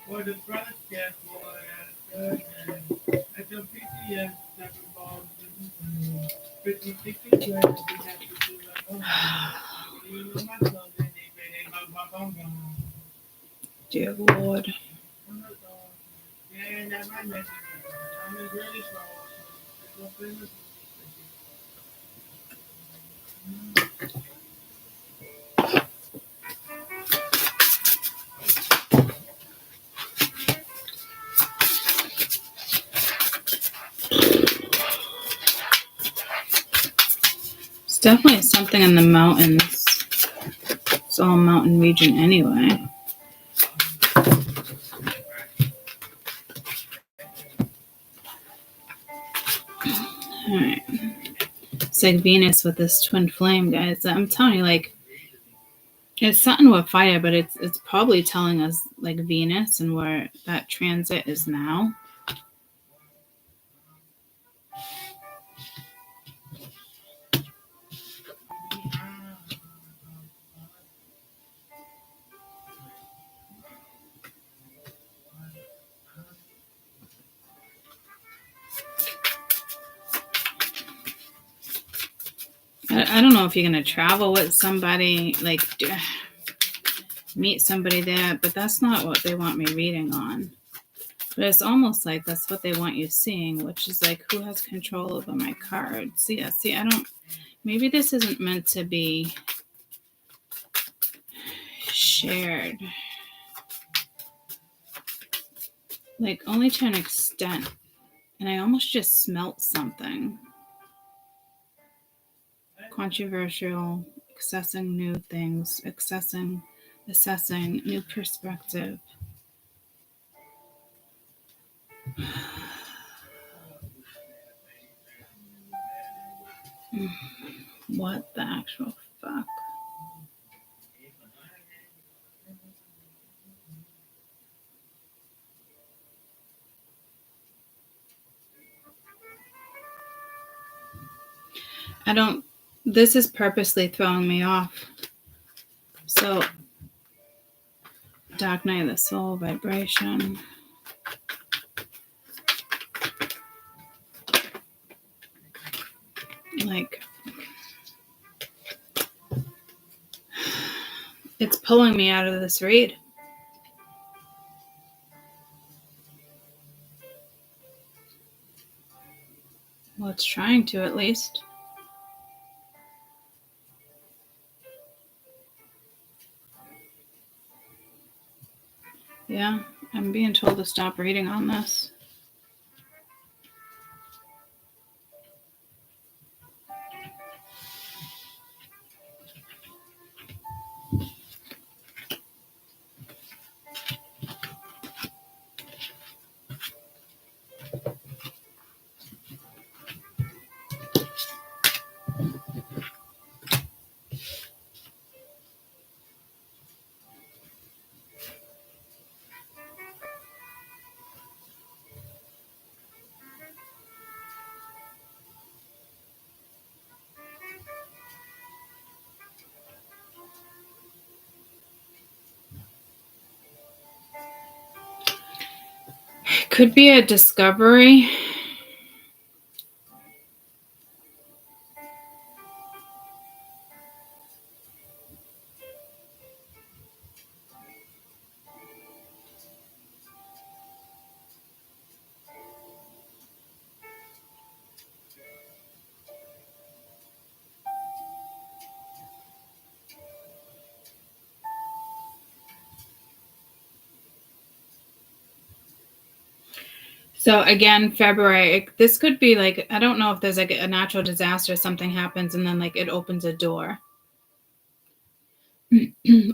For the broadcast boy at your PTS, 7 balls, 50, 60 grams, we have to do like, oh, you know my clothes, they Dear Lord. Yeah, that's my message. I'm really strong. It's definitely something in the mountains. It's all mountain region anyway. Alright. It's like Venus with this twin flame, guys. I'm telling you, like, it's something with fire, but it's probably telling us, like, Venus and where that transit is now. I don't know if you're going to travel with somebody, like, meet somebody there, but that's not what they want me reading on. But it's almost like that's what they want you seeing, which is like, who has control over my cards? Yeah, see, I don't, maybe this isn't meant to be shared. Like, only to an extent. And I almost just smelt something. Controversial, accessing new things, assessing new perspective. What the actual fuck? This is purposely throwing me off. So, Dark Night of the Soul vibration. Like, it's pulling me out of this read. Well, it's trying to, at least. Yeah, I'm being told to stop reading on this. Could be a discovery. So again, February, this could be like, I don't know if there's like a natural disaster, something happens and then like it opens a door.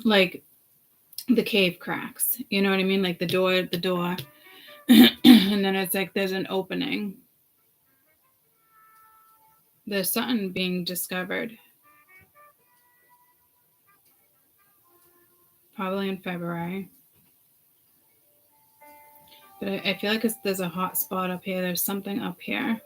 Like the cave cracks, you know what I mean? Like the door, and then it's like there's an opening. There's something being discovered. Probably in February. But I feel like there's a hot spot up here. There's something up here.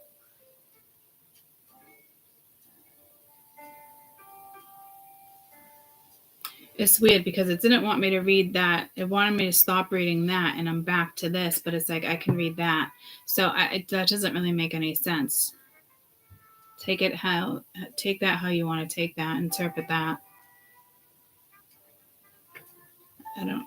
It's weird because it didn't want me to read that. It wanted me to stop reading that, and I'm back to this. But it's like I can read that. So that doesn't really make any sense. Take that how you want to take that. Interpret that. I don't.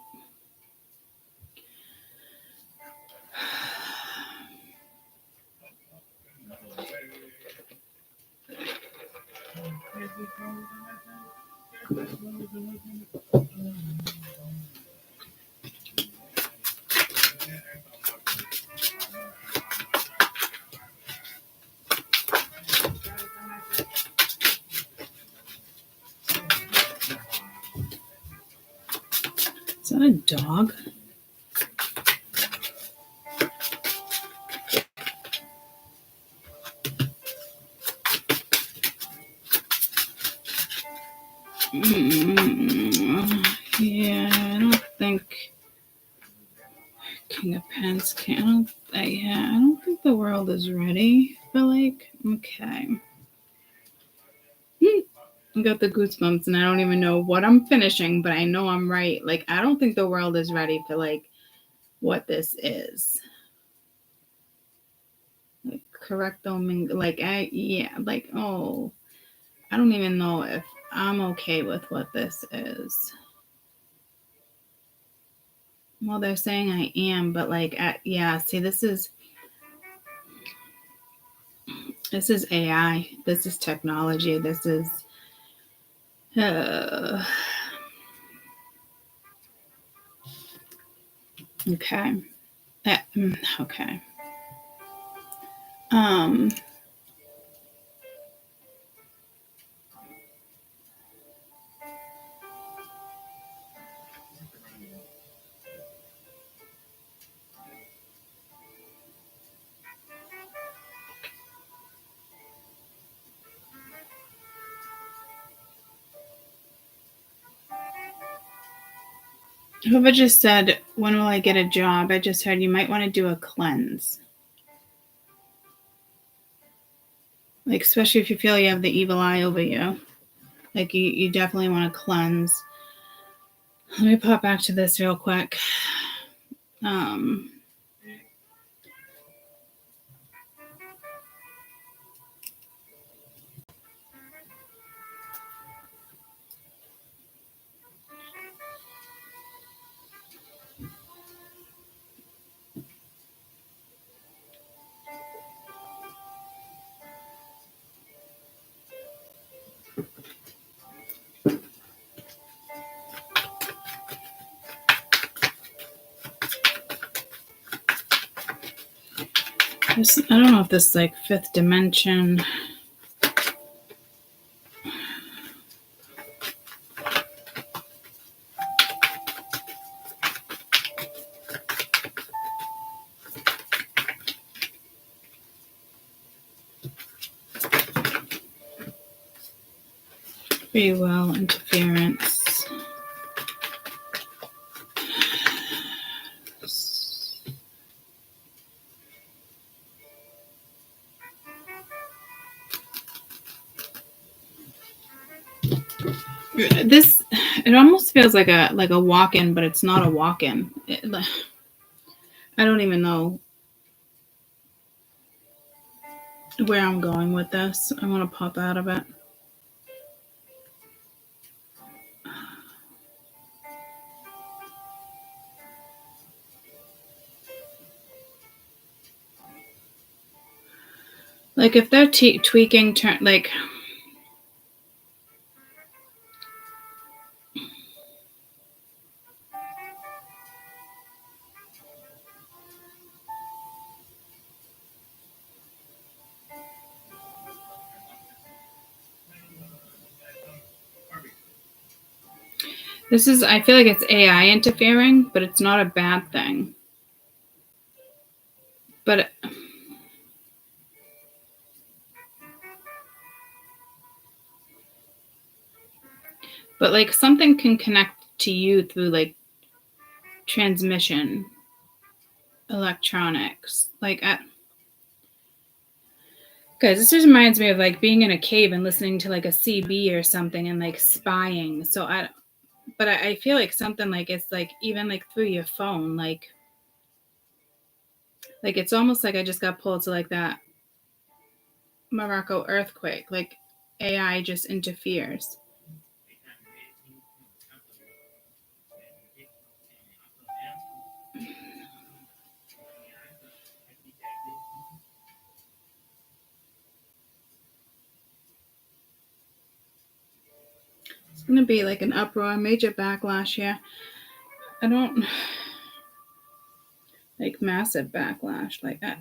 Is that a dog? Yeah, I don't think King of Pence can. I don't think the world is ready for like. Okay. I got the goosebumps, and I don't even know what I'm finishing, but I know I'm right. Like, I don't think the world is ready for like what this is. Like, correcto, like I don't even know if I'm okay with what this is. Well, they're saying I am, but like, see, this is AI. This is technology. This is, okay. Okay. Whoever just said, when will I get a job? I just heard you might want to do a cleanse. Like, especially if you feel you have the evil eye over you. Like, you definitely want to cleanse. Let me pop back to this real quick. I don't know if this is like fifth dimension. Free will interference. This, it almost feels like a walk-in, but it's not a walk-in. I don't even know where I'm going with this. I want to pop out of it. Like if they're tweaking, like. This is, I feel like it's AI interfering, but it's not a bad thing. But like something can connect to you through like transmission, electronics. Like, guys, this just reminds me of like being in a cave and listening to like a CB or something and like spying. So but I feel like something like it's like even like through your phone, like it's almost like I just got pulled to like that Morocco earthquake. Like AI just interferes. It's going to be like an uproar, major backlash here. I don't like massive backlash like that.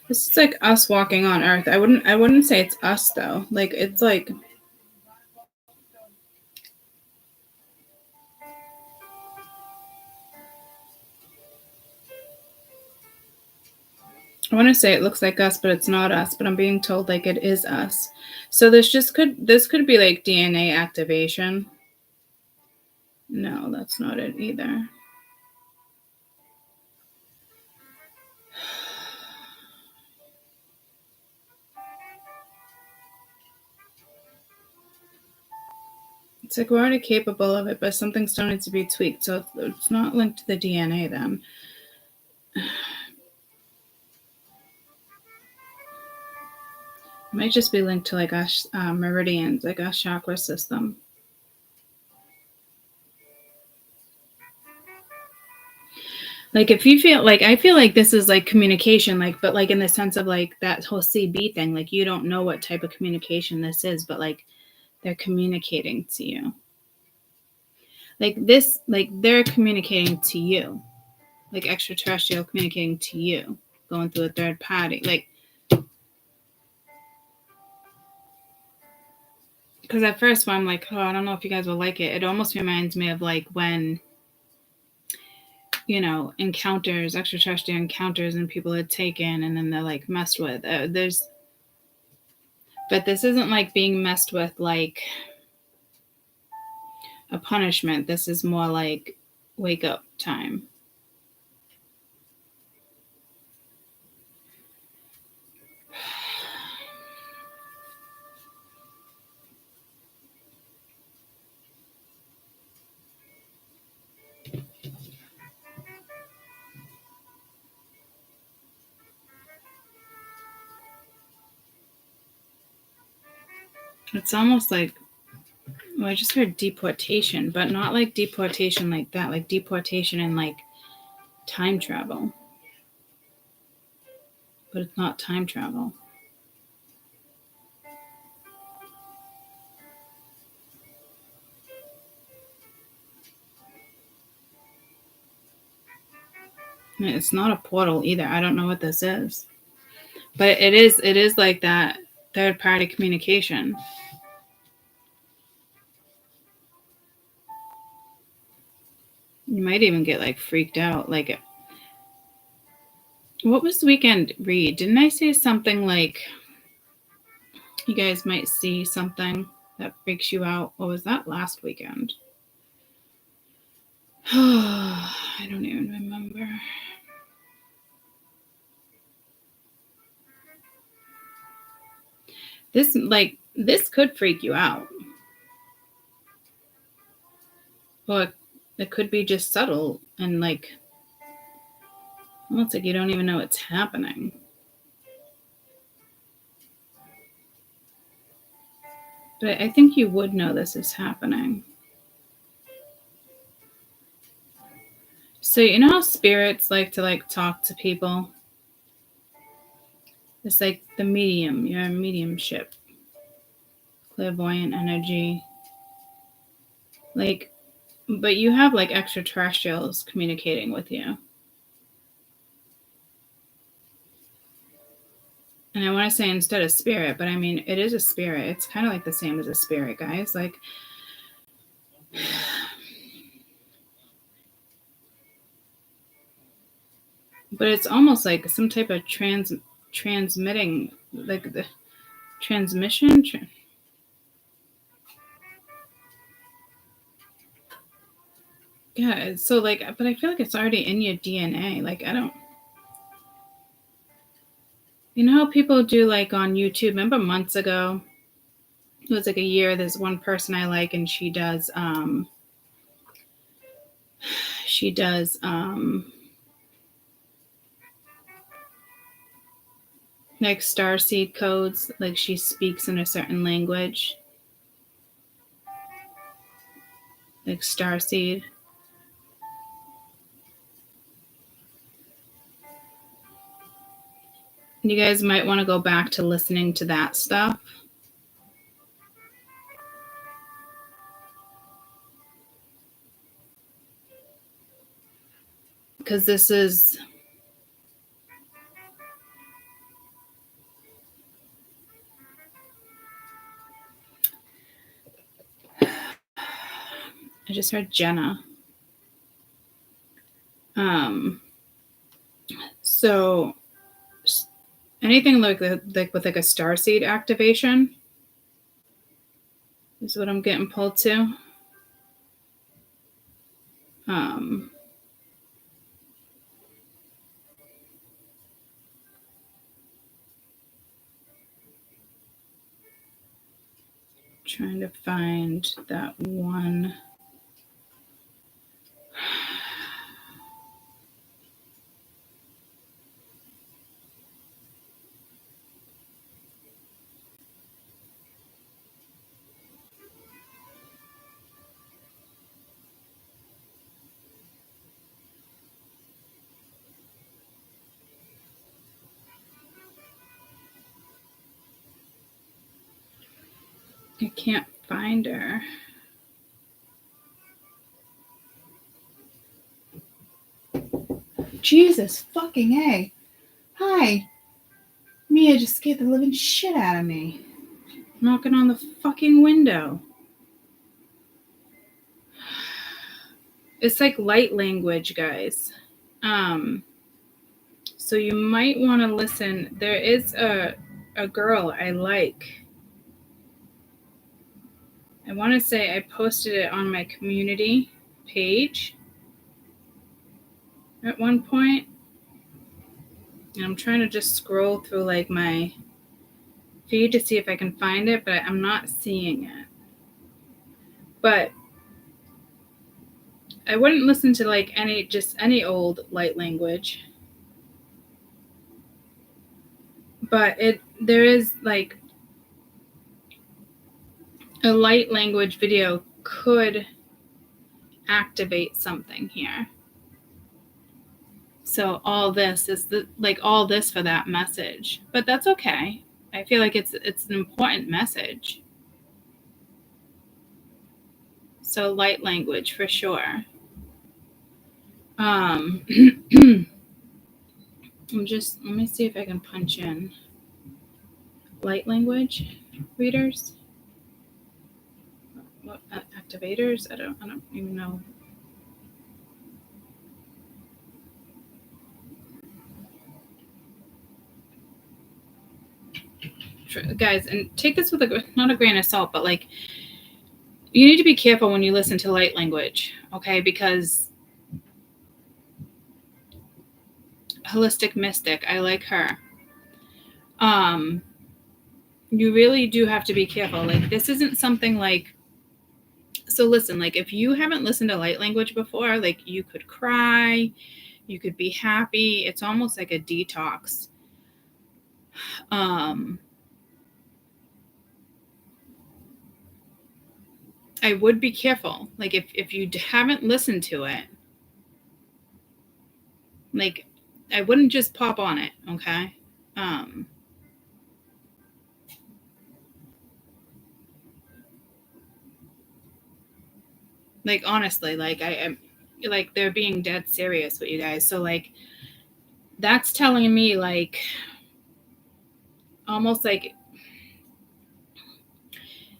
This is like us walking on Earth. I wouldn't say it's us though. Like it's like I want to say it looks like us, but it's not us. But I'm being told like it is us. So this could be like DNA activation. No, that's not it either. It's like we're already capable of it, but something still needs to be tweaked. So it's not linked to the DNA then. It might just be linked to like our meridians, like our chakra system. Like if you feel like, I feel like this is like communication, like, but like in the sense of like that whole CB thing, like you don't know what type of communication this is, but like they're communicating to you. Like this, like they're communicating to you, like extraterrestrial communicating to you, going through a third party. Like, because at first when I'm like, oh, I don't know if you guys will like it. It almost reminds me of like when, you know, encounters, extraterrestrial encounters, and people are taken and then they're like messed with. But this isn't like being messed with, like a punishment. This is more like wake up time. It's almost like, well, I just heard deportation, but not like deportation like that, like deportation and like time travel. But it's not time travel. And it's not a portal either. I don't know what this is. But it is like that third party communication. You might even get like freaked out. Like, what was the weekend read? Didn't I say something like you guys might see something that freaks you out? Or was that last weekend? I don't even remember. This could freak you out. Or it could be just subtle and like almost like you don't even know it's happening. But I think you would know this is happening. So you know how spirits like to like talk to people? It's like the medium, your mediumship, clairvoyant energy. Like, but you have like extraterrestrials communicating with you. And I want to say instead of spirit, but I mean, it is a spirit. It's kind of like the same as a spirit, guys. Like, but it's almost like some type of transmitting, like the transmission. Yeah, so like, but I feel like it's already in your DNA. Like, I don't. You know how people do like on YouTube? Remember months ago? It was like a year. There's one person I like, and she does like starseed codes. Like she speaks in a certain language, like starseed. You guys might want to go back to listening to that stuff. Because this is I just heard Jenna. So anything like with like a starseed activation is what I'm getting pulled to. Trying to find that one. I can't find her. Jesus fucking A. Hi. Mia just scared the living shit out of me. Knocking on the fucking window. It's like light language, guys. So you might want to listen. There is a girl I like. I want to say I posted it on my community page at one point. And I'm trying to just scroll through like my feed to see if I can find it, but I'm not seeing it. But I wouldn't listen to like any old light language. But there is like a light language video could activate something here. So all this is all this for that message, but that's okay. I feel like it's an important message. So light language for sure. Let me see if I can punch in light language readers. What activators? I don't even know. Guys, and take this with not a grain of salt, but like you need to be careful when you listen to light language, okay? Because Holistic Mystic, I like her. You really do have to be careful. Like this isn't something like, so listen, like if you haven't listened to light language before, like you could cry, you could be happy. It's almost like a detox. I would be careful. Like if you haven't listened to it, like I wouldn't just pop on it, okay? Like honestly, like I am, like they're being dead serious with you guys. So like that's telling me like almost like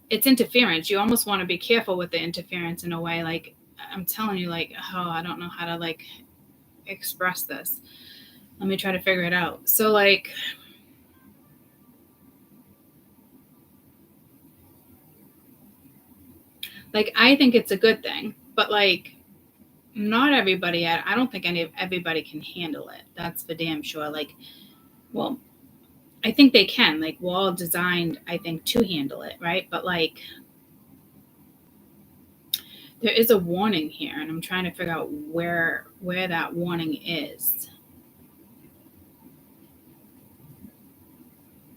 it's interference. You almost want to be careful with the interference in a way. Like I'm telling you, like, oh, I don't know how to like express this. Let me try to figure it out. So like I think it's a good thing, but like not everybody, I don't think everybody can handle it. That's for damn sure. Like, well, I think they can. Like, we're all designed, I think, to handle it, right? But like there is a warning here, and I'm trying to figure out where that warning is.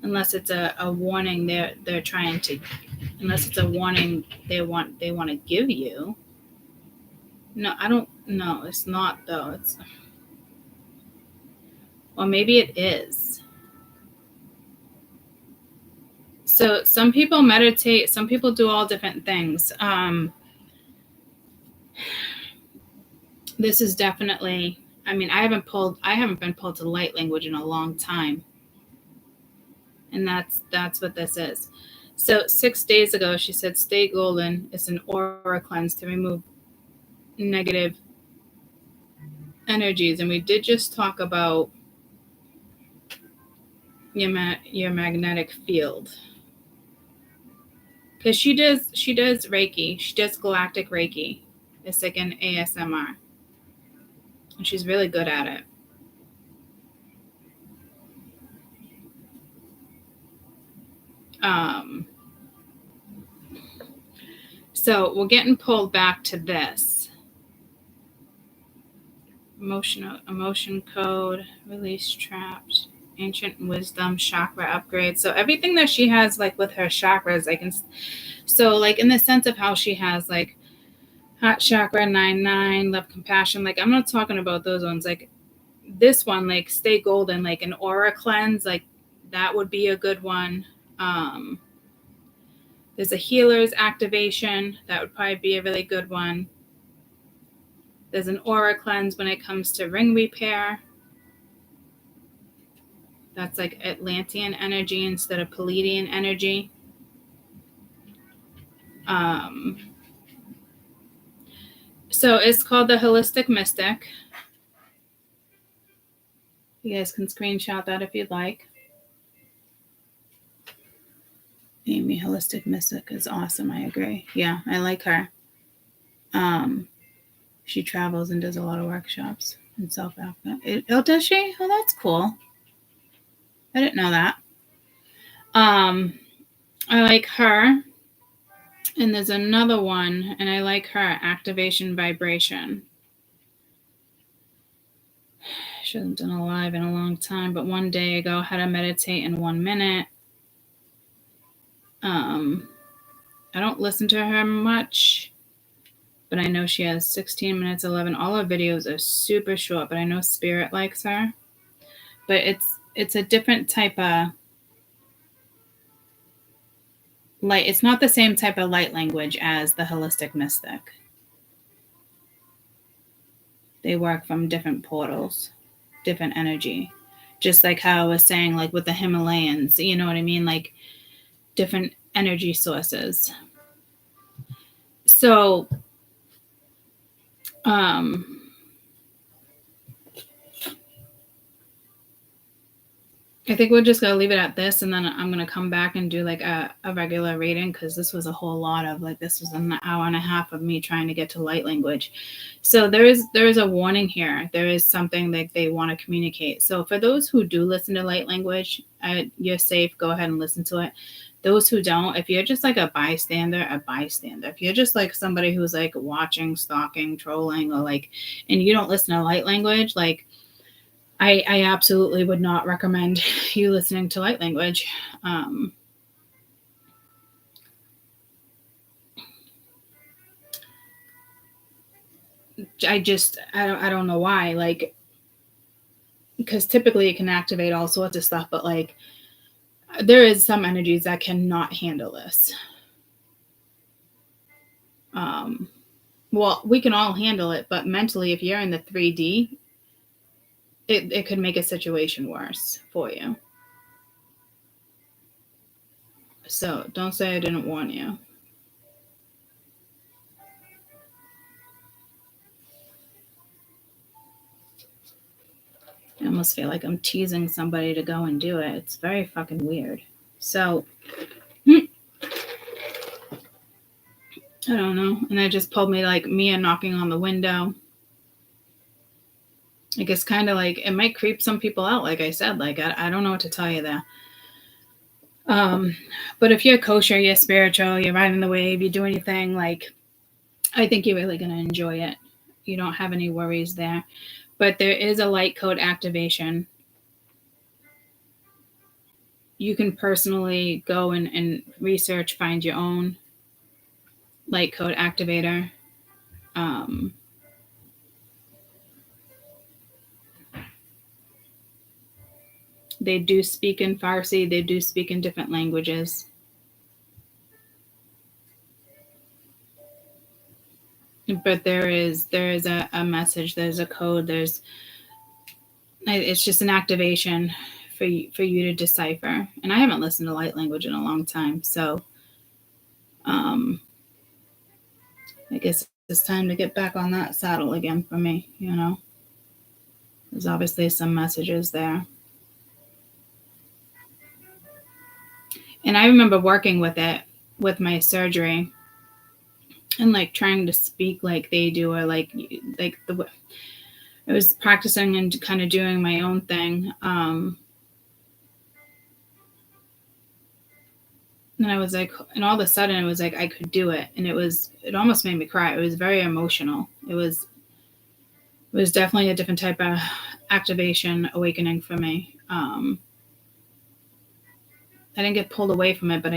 Unless it's a warning they're trying to, unless it's a warning they want to give you. No, I don't know. It's not though. It's, or maybe it is. So some people meditate, some people do all different things. This is definitely, I mean, I haven't been pulled to light language in a long time. And that's what this is. So 6 days ago, she said, stay golden. It's an aura cleanse to remove negative energies. And we did just talk about your magnetic field. Because she does Reiki. She does galactic Reiki. It's like an ASMR. And she's really good at it. So we're getting pulled back to this. Emotion code, release trapped, ancient wisdom, chakra upgrade. So everything that she has, like with her chakras, I can, so like in the sense of how she has like heart chakra, 9-9, love, compassion. Like I'm not talking about those ones. Like this one, like stay golden, like an aura cleanse, like that would be a good one. There's a healer's activation. That would probably be a really good one. There's an aura cleanse when it comes to ring repair. That's like Atlantean energy instead of Pleiadian energy. So it's called the Holistic Mystic. You guys can screenshot that if you'd like. Amy, Holistic Mystic, is awesome. I agree. Yeah, I like her. She travels and does a lot of workshops in South Africa. Oh, does she? Oh, that's cool. I didn't know that. I like her. And there's another one, and I like her, Activation Vibration. She hasn't done a live in a long time, but one day ago, how to meditate in 1 minute. I don't listen to her much, but I know she has 16 minutes, 11. All her videos are super short, but I know Spirit likes her. But it's a different type of light. It's not the same type of light language as the Holistic Mystic. They work from different portals, different energy. Just like how I was saying, like with the Himalayans, you know what I mean? Like different energy sources. So, I think we're just going to leave it at this, and then I'm going to come back and do like a regular reading, because this was a whole lot of like, this was an hour and a half of me trying to get to light language. So there is a warning here. There is something that they want to communicate. So for those who do listen to light language, you're safe. Go ahead and listen to it. Those who don't, if you're just like a bystander. If you're just like somebody who's like watching, stalking, trolling, or like, and you don't listen to light language, like, I absolutely would not recommend you listening to light language. I don't know why, like, because typically it can activate all sorts of stuff, but like there is some energies that cannot handle this. Well, we can all handle it, but mentally, if you're in the 3D, it could make a situation worse for you. So don't say I didn't warn you. I almost feel like I'm teasing somebody to go and do it. It's very fucking weird. So, I don't know. And it just pulled me like Mia knocking on the window. I guess kind of like it might creep some people out. Like I said, like I don't know what to tell you there. But if you're kosher, you're spiritual, you're riding the wave, you do anything, like I think you're really going to enjoy it. You don't have any worries there. But there is a light code activation. You can personally go and research, find your own light code activator. They do speak in Farsi. They do speak in different languages. But there is a message. There's a code. It's just an activation for you to decipher. And I haven't listened to light language in a long time, so I guess it's time to get back on that saddle again for me. You know, there's obviously some messages there. And I remember working with it with my surgery and like trying to speak like they do, or like the I was practicing and kind of doing my own thing. And I was like, and all of a sudden it was like I could do it, and it almost made me cry. It was very emotional. It was definitely a different type of activation awakening for me. I didn't get pulled away from it, but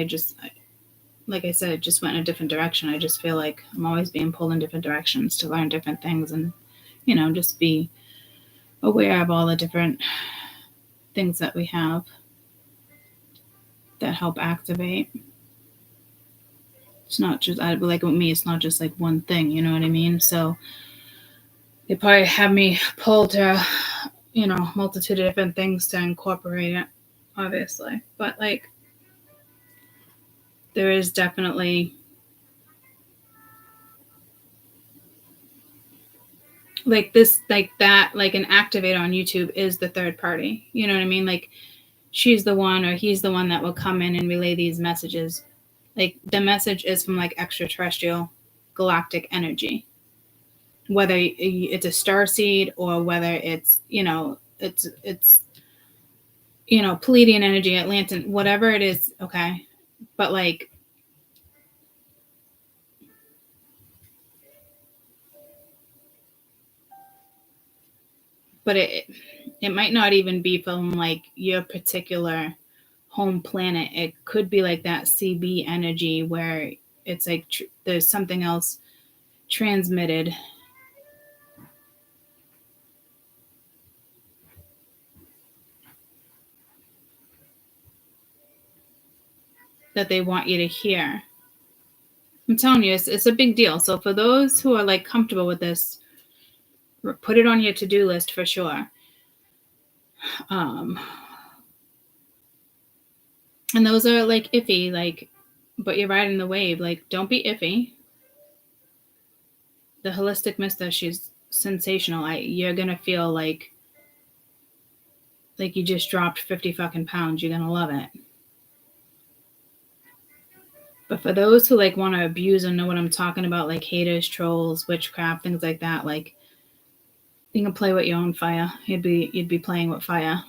like I said, it just went in a different direction. I just feel like I'm always being pulled in different directions to learn different things, and, you know, just be aware of all the different things that we have that help activate. It's not just, like with me, it's not just like one thing, you know what I mean? So they probably have me pulled to, you know, multitude of different things to incorporate it, obviously. But like, there is definitely like this, like that, like an activator on YouTube is the third party. You know what I mean? Like she's the one or he's the one that will come in and relay these messages. Like the message is from like extraterrestrial galactic energy, whether it's a star seed or whether it's, it's Pleiadian energy, Atlantean, whatever it is. Okay. But like, but it might not even be from like your particular home planet. It could be like that CB energy where it's like there's something else transmitted that they want you to hear. I'm telling you, it's a big deal. So for those who are like comfortable with this, put it on your to-do list for sure. And those are like iffy, like, but you're riding the wave. Like, don't be iffy. The holistic mister, she's sensational. You're gonna feel like you just dropped 50 fucking pounds. You're gonna love it. But for those who like want to abuse and know what I'm talking about, like haters, trolls, witchcraft, things like that, like you can play with your own fire. You'd be playing with fire.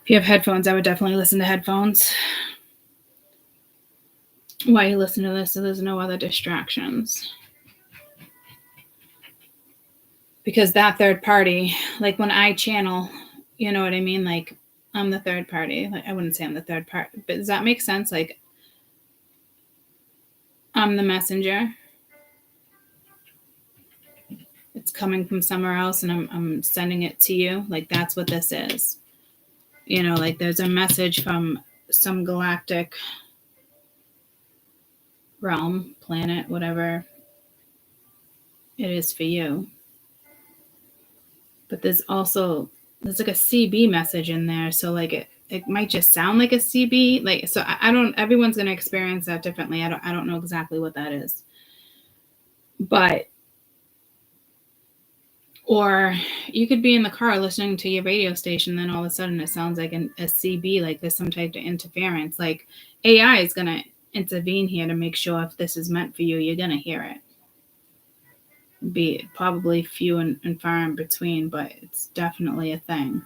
If you have headphones, I would definitely listen to headphones while you listen to this, so there's no other distractions. Because that third party, like when I channel, you know what I mean? Like I'm the third party. Like I wouldn't say I'm the third party, but does that make sense? Like I'm the messenger. It's coming from somewhere else and I'm sending it to you. Like that's what this is. Like there's a message from some galactic realm, planet, whatever it is for you. But there's like a CB message in there. So like it might just sound like a CB. Like, so I don't, everyone's going to experience that differently. I don't know exactly what that is. But, or you could be in the car listening to your radio station, then all of a sudden it sounds like a CB, like there's some type of interference. Like AI is going to intervene here to make sure if this is meant for you, you're going to hear it. Be probably few and far in between, but it's definitely a thing.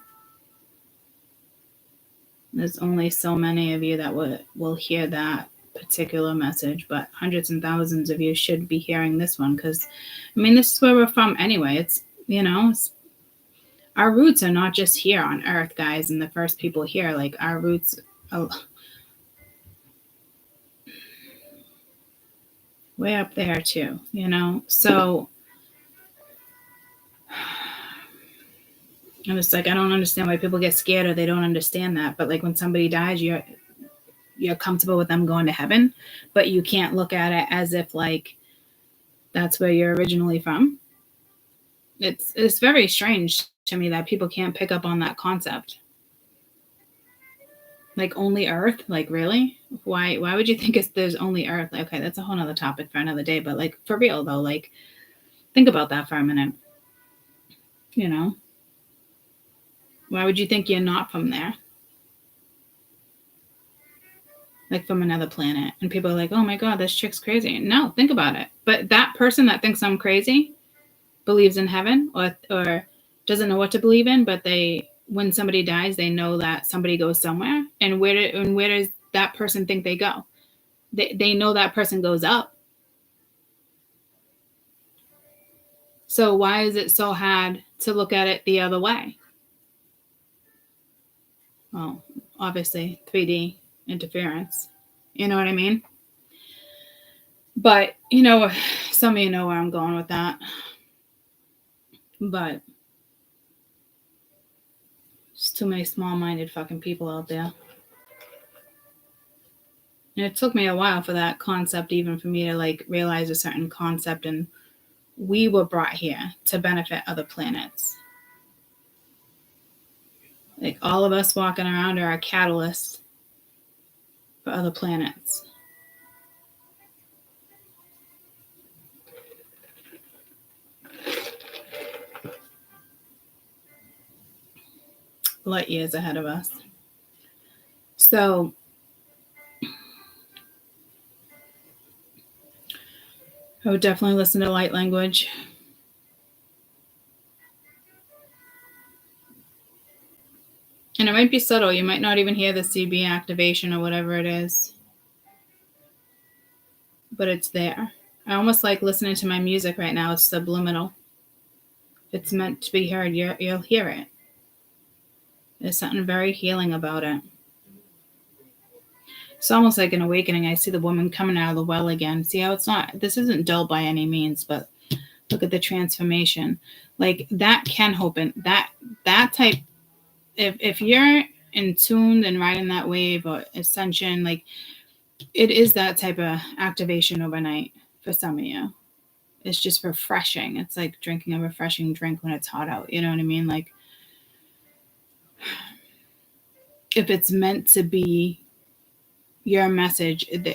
There's only so many of you that will hear that particular message, but hundreds and thousands of you should be hearing this one because, this is where we're from anyway. It's, our roots are not just here on Earth, guys, and the first people here. Like our roots are way up there too, So and it's like, I don't understand why people get scared or they don't understand that. But like when somebody dies, you're comfortable with them going to heaven, but you can't look at it as if like that's where you're originally from. It's very strange to me that people can't pick up on that concept. Like only Earth, like really? Why would you think there's only Earth? Okay, that's a whole nother topic for another day, but like for real though, like think about that for a minute. Why would you think you're not from there? Like from another planet. And people are like, oh my God, this chick's crazy. No, think about it. But that person that thinks I'm crazy believes in heaven or doesn't know what to believe in, but when somebody dies, they know that somebody goes somewhere. And where does that person think they go? They know that person goes up. So why is it so hard to look at it the other way? Well, obviously 3D interference. You know what I mean? But, some of you know where I'm going with that. But there's too many small-minded fucking people out there. And it took me a while for that concept, even for me to like realize a certain concept. And we were brought here to benefit other planets. Like all of us walking around are a catalyst for other planets. light years ahead of us. So I would definitely listen to light language. And it might be subtle. You might not even hear the CB activation or whatever it is. But it's there. I almost like listening to my music right now. It's subliminal. If it's meant to be heard, you'll hear it. There's something very healing about it. It's almost like an awakening. I see the woman coming out of the well again. See how it's not, this isn't dull by any means, but look at the transformation. Like that can open, that type, if you're in tune and riding that wave or ascension, like it is that type of activation overnight for some of you. It's just refreshing. It's like drinking a refreshing drink when it's hot out. You know what I mean? Like if it's meant to be your message, it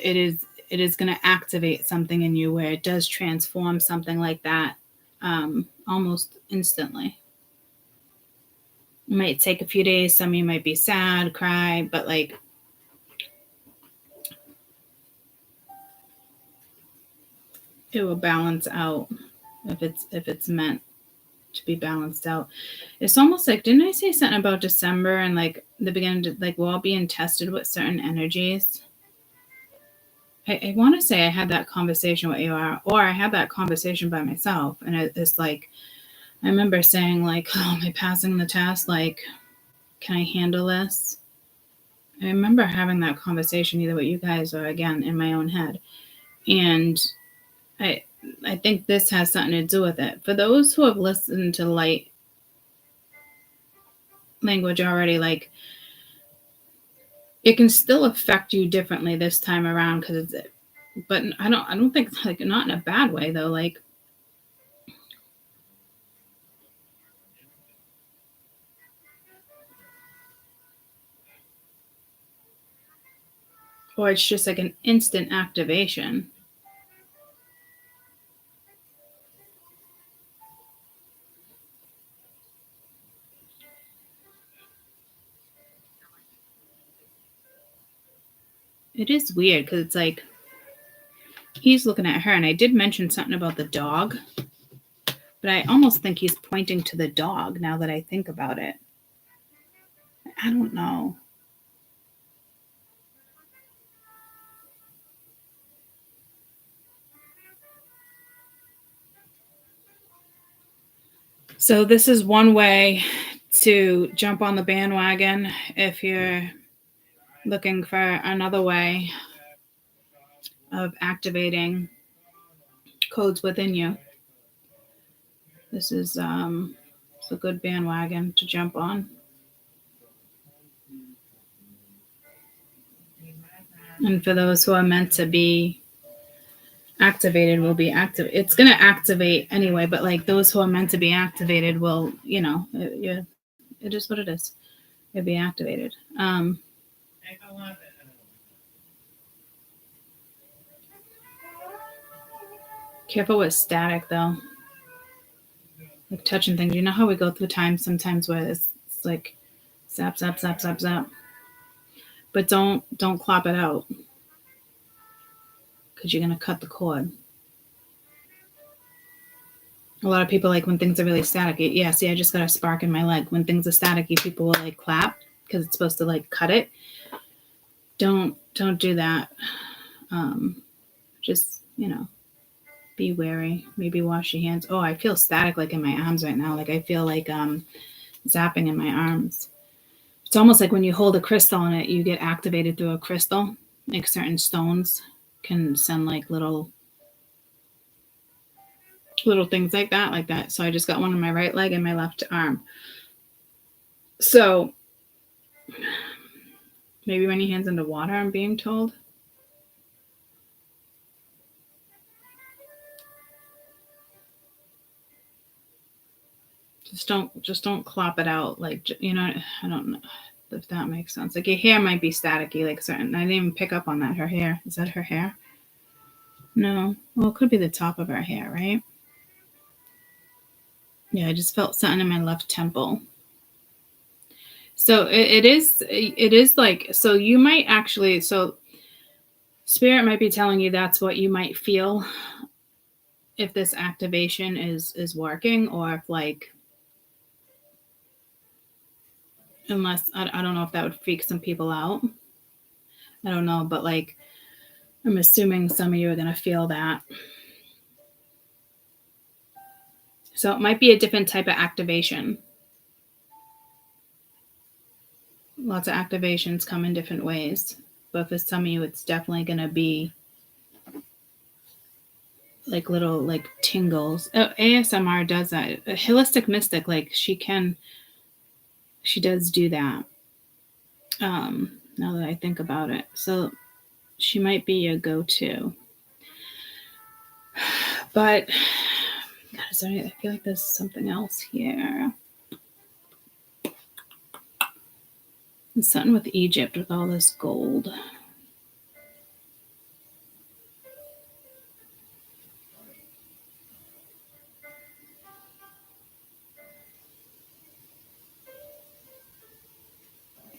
is going to activate something in you where it does transform something like that almost instantly. It might take a few days. Some of you might be sad, cry, but like it will balance out if it's meant to be balanced out. It's almost like, didn't I say something about December and like the beginning to, like we're all being tested with certain energies? I want to say I had that conversation with you, or I had that conversation by myself, and it's like I remember saying like, oh, am I passing the test? Like, can I handle this? I remember having that conversation either with you guys or again in my own head. And I think this has something to do with it. For those who have listened to light language already, like it can still affect you differently this time around because it's, but I don't think like not in a bad way though. Like or it's just like an instant activation. It is weird because it's like he's looking at her, and I did mention something about the dog, but I almost think he's pointing to the dog now that I think about it. I don't know. So this is one way to jump on the bandwagon if you're looking for another way of activating codes within you. This is it's a good bandwagon to jump on. And for those who are meant to be activated will be active. It's going to activate anyway, but like those who are meant to be activated will, you know, it is what it is. It'll be activated. Careful with static though. Like touching things. You know how we go through times sometimes where it's like zap, zap, zap, zap, zap. But don't clop it out. Because you're going to cut the cord. A lot of people like when things are really staticky. Yeah, see, I just got a spark in my leg. When things are staticky, people will like clap because it's supposed to like cut it. Don't do that. Just, you know, be wary. Maybe wash your hands. Oh, I feel static like in my arms right now. Like I feel like zapping in my arms. It's almost like when you hold a crystal in it, you get activated through a crystal. Like certain stones can send like little things like that. So I just got one on my right leg and my left arm. So maybe run your hands into water, I'm being told. Just don't clop it out. Like, you know, I don't know if that makes sense. Like your hair might be staticky, like certain. I didn't even pick up on that. Her hair. Is that her hair? No. Well, it could be the top of her hair, right? Yeah, I just felt something in my left temple. So it is like, so you might actually, so Spirit might be telling you that's what you might feel if this activation is working, or if like, unless I don't know if that would freak some people out. I don't know, but like, I'm assuming some of you are going to feel that. So it might be a different type of activation. Lots of activations come in different ways. But for some of you, it's definitely going to be like little like tingles. Oh, ASMR does that. A holistic mystic, like she does do that. Now that I think about it. So she might be a go-to. But God, I feel like there's something else here. There's something with Egypt with all this gold.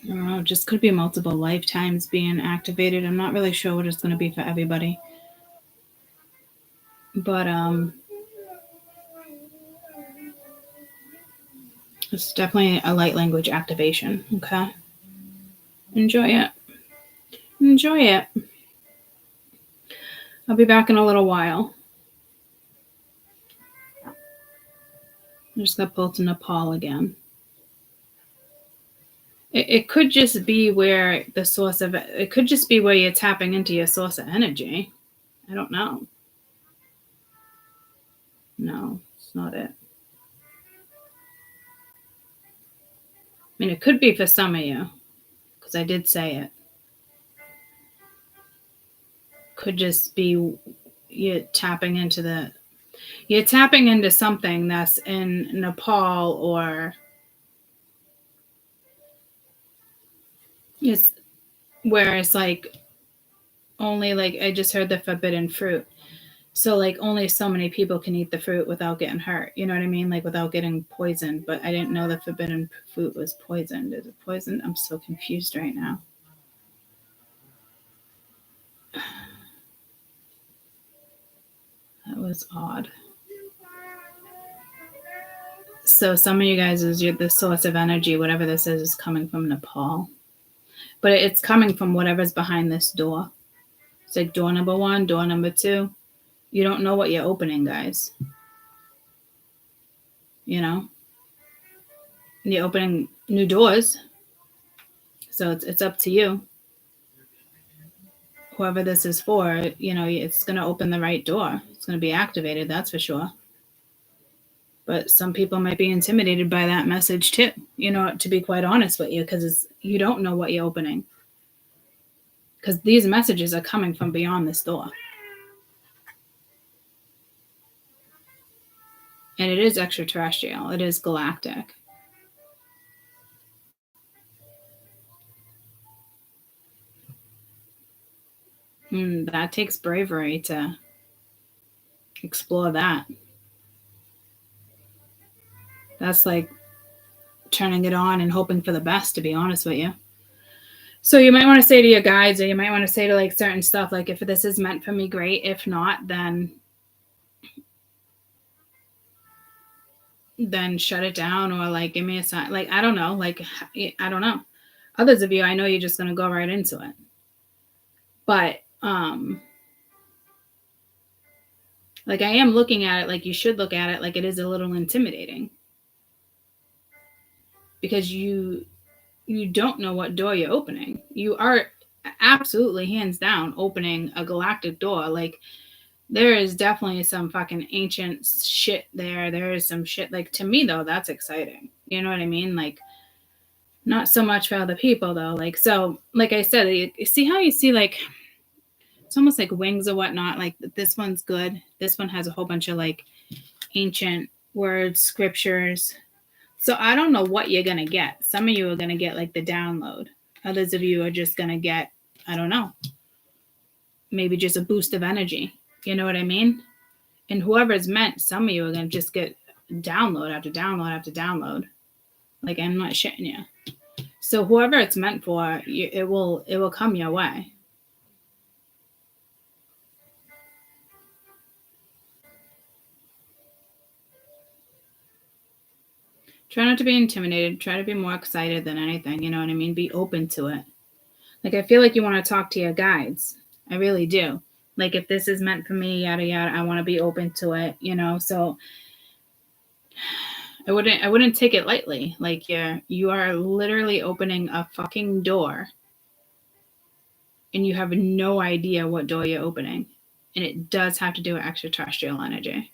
I don't know, just could be multiple lifetimes being activated. I'm not really sure what it's going to be for everybody. But it's definitely a light language activation. Okay. Enjoy it. Enjoy it. I'll be back in a little while. I just got pulled to Nepal again. It could just be where the source of it, it could just be where you're tapping into your source of energy. I don't know. No, it's not it. I mean, it could be for some of you, because I did say it. Could just be you're tapping into something that's in Nepal, or it's where it's like only, like I just heard the forbidden fruit. So like only so many people can eat the fruit without getting hurt. You know what I mean? Like without getting poisoned. But I didn't know the forbidden fruit was poisoned. Is it poisoned? I'm so confused right now. That was odd. So some of you guys, the source of energy, whatever this is coming from Nepal. But it's coming from whatever's behind this door. It's like door number 1, door number 2. You don't know what you're opening, guys. You know? And you're opening new doors. So it's up to you. Whoever this is for, you know, it's going to open the right door. It's going to be activated, that's for sure. But some people might be intimidated by that message too, you know, to be quite honest with you, because you don't know what you're opening. Because these messages are coming from beyond this door. And it is extraterrestrial. It is galactic. That takes bravery to explore that. That's like turning it on and hoping for the best, to be honest with you. So you might want to say to your guides, or you might want to say to like certain stuff, like if this is meant for me, great. If not, then shut it down, or like give me a sign. Like, I don't know. Like, I don't know. Others of you, I know you're just going to go right into it. But like I am looking at it like you should look at it like it is a little intimidating. Because you don't know what door you're opening. You are absolutely hands down opening a galactic door. Like there is definitely some fucking ancient shit there. There is some shit, like, to me though, that's exciting. You know what I mean? Like, not so much for other people though. Like, so like I said, you see how you see like it's almost like wings or whatnot. Like this one's good. This one has a whole bunch of like ancient words, scriptures. So I don't know what you're going to get. Some of you are going to get like the download. Others of you are just going to get, I don't know, maybe just a boost of energy. You know what I mean? And whoever's meant, some of you are going to just get download after download after download. Like, I'm not shitting you. So whoever it's meant for, it will come your way. Try not to be intimidated. Try to be more excited than anything. You know what I mean? Be open to it. Like, I feel like you want to talk to your guides. I really do. Like, if this is meant for me, yada yada, I want to be open to it. You know, so I wouldn't take it lightly. Like, you are literally opening a fucking door, and you have no idea what door you're opening, and it does have to do with extraterrestrial energy.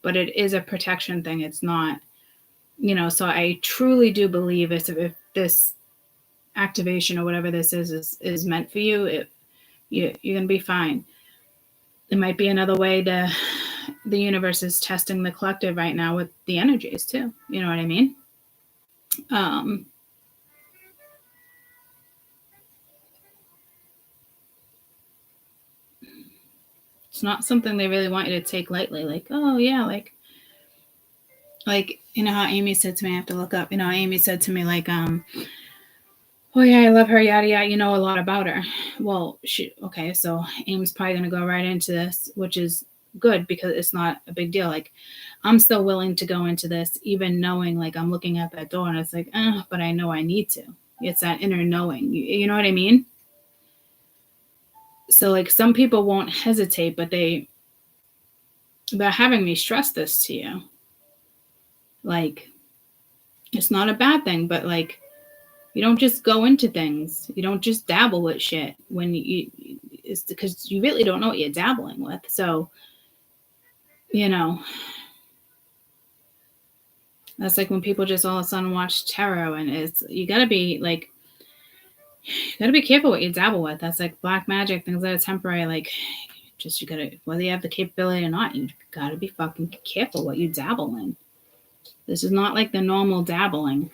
But it is a protection thing. It's not, you know. So I truly do believe if this activation or whatever this is meant for you, you're gonna be fine. It might be another way to the universe is testing the collective right now with the energies too. You know what I mean? It's not something they really want you to take lightly. Like, oh yeah, like you know how Amy said to me, I have to look up. You know, Amy said to me like, oh yeah, I love her, yada yada. You know a lot about her. Well, okay, so Amy's probably gonna go right into this, which is good because it's not a big deal. Like, I'm still willing to go into this, even knowing like I'm looking at that door and it's like, but I know I need to. It's that inner knowing. You know what I mean? So like some people won't hesitate, but they're having me stress this to you. Like, it's not a bad thing, but like, you don't just go into things. You don't just dabble with shit when it's because you really don't know what you're dabbling with. So, you know, that's like when people just all of a sudden watch tarot, and you gotta be careful what you dabble with. That's like black magic, things that are temporary. Like, you gotta, whether you have the capability or not, you gotta be fucking careful what you dabble in. This is not like the normal dabbling.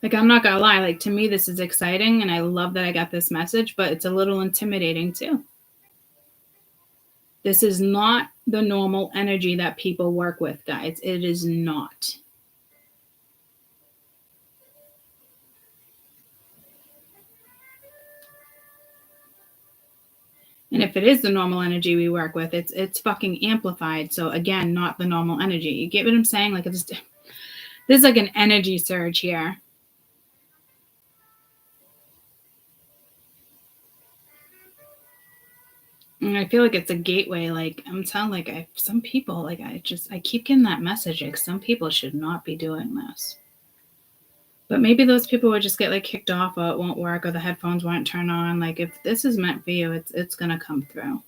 Like, I'm not gonna lie, like, to me this is exciting and I love that I got this message, but it's a little intimidating too. This is not the normal energy that people work with, guys. It is not. And if it is the normal energy we work with, it's fucking amplified. So again, not the normal energy. You get what I'm saying? Like, there's like an energy surge here. And I feel like it's a gateway. Like, I'm telling, like, some people, like, I keep getting that message. Like, some people should not be doing this. But maybe those people would just get like kicked off, or it won't work, or the headphones won't turn on. Like, if this is meant for you, it's gonna come through,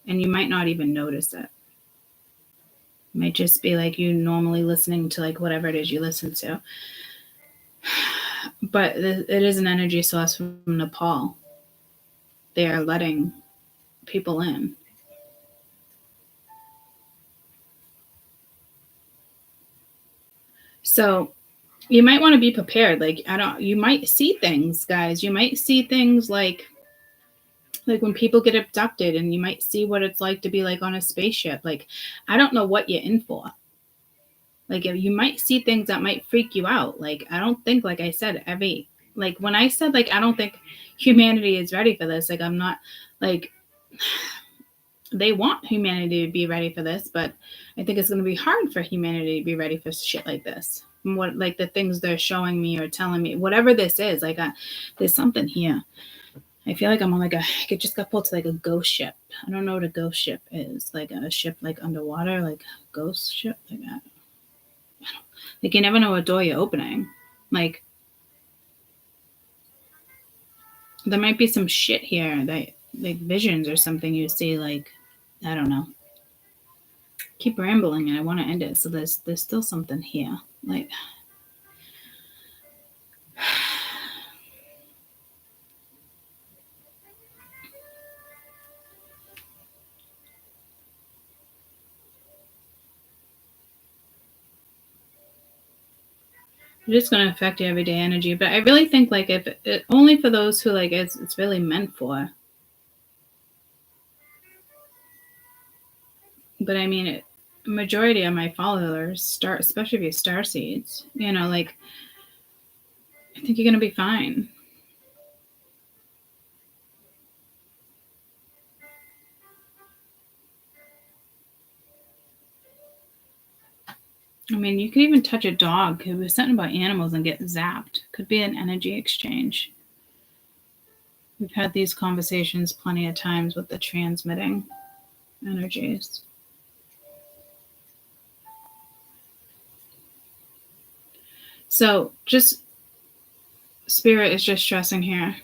and you might not even notice it. It might just be like you normally listening to like whatever it is you listen to. But it is an energy source from Nepal. They are letting people in. So you might want to be prepared. Like, you might see things, guys. You might see things like when people get abducted, and you might see what it's like to be like on a spaceship. Like, I don't know what you're in for. Like, you might see things that might freak you out. Like, I don't think, like I said, like when I said, like, I don't think humanity is ready for this. Like, I'm not, like, they want humanity to be ready for this, but I think it's going to be hard for humanity to be ready for shit like this. What, like, the things they're showing me or telling me, whatever this is, like, there's something here. I feel like I'm on like I just got pulled to like a ghost ship. I don't know what a ghost ship is. Like a ship like underwater, like a ghost ship, like that. Like, you never know what door you're opening. Like, there might be some shit here that, like, visions or something you see. Like, I don't know. Keep rambling and I want to end it. So there's still something here. Like, It's just going to affect your everyday energy. But I really think like if it, only for those who like it's really meant for. But I mean, majority of my followers start, especially if you're star seeds, you know, like I think you're going to be fine. I mean, you could even touch a dog. It was something about animals and get zapped. Could be an energy exchange. We've had these conversations plenty of times with the transmitting energies. So just Spirit is just stressing here.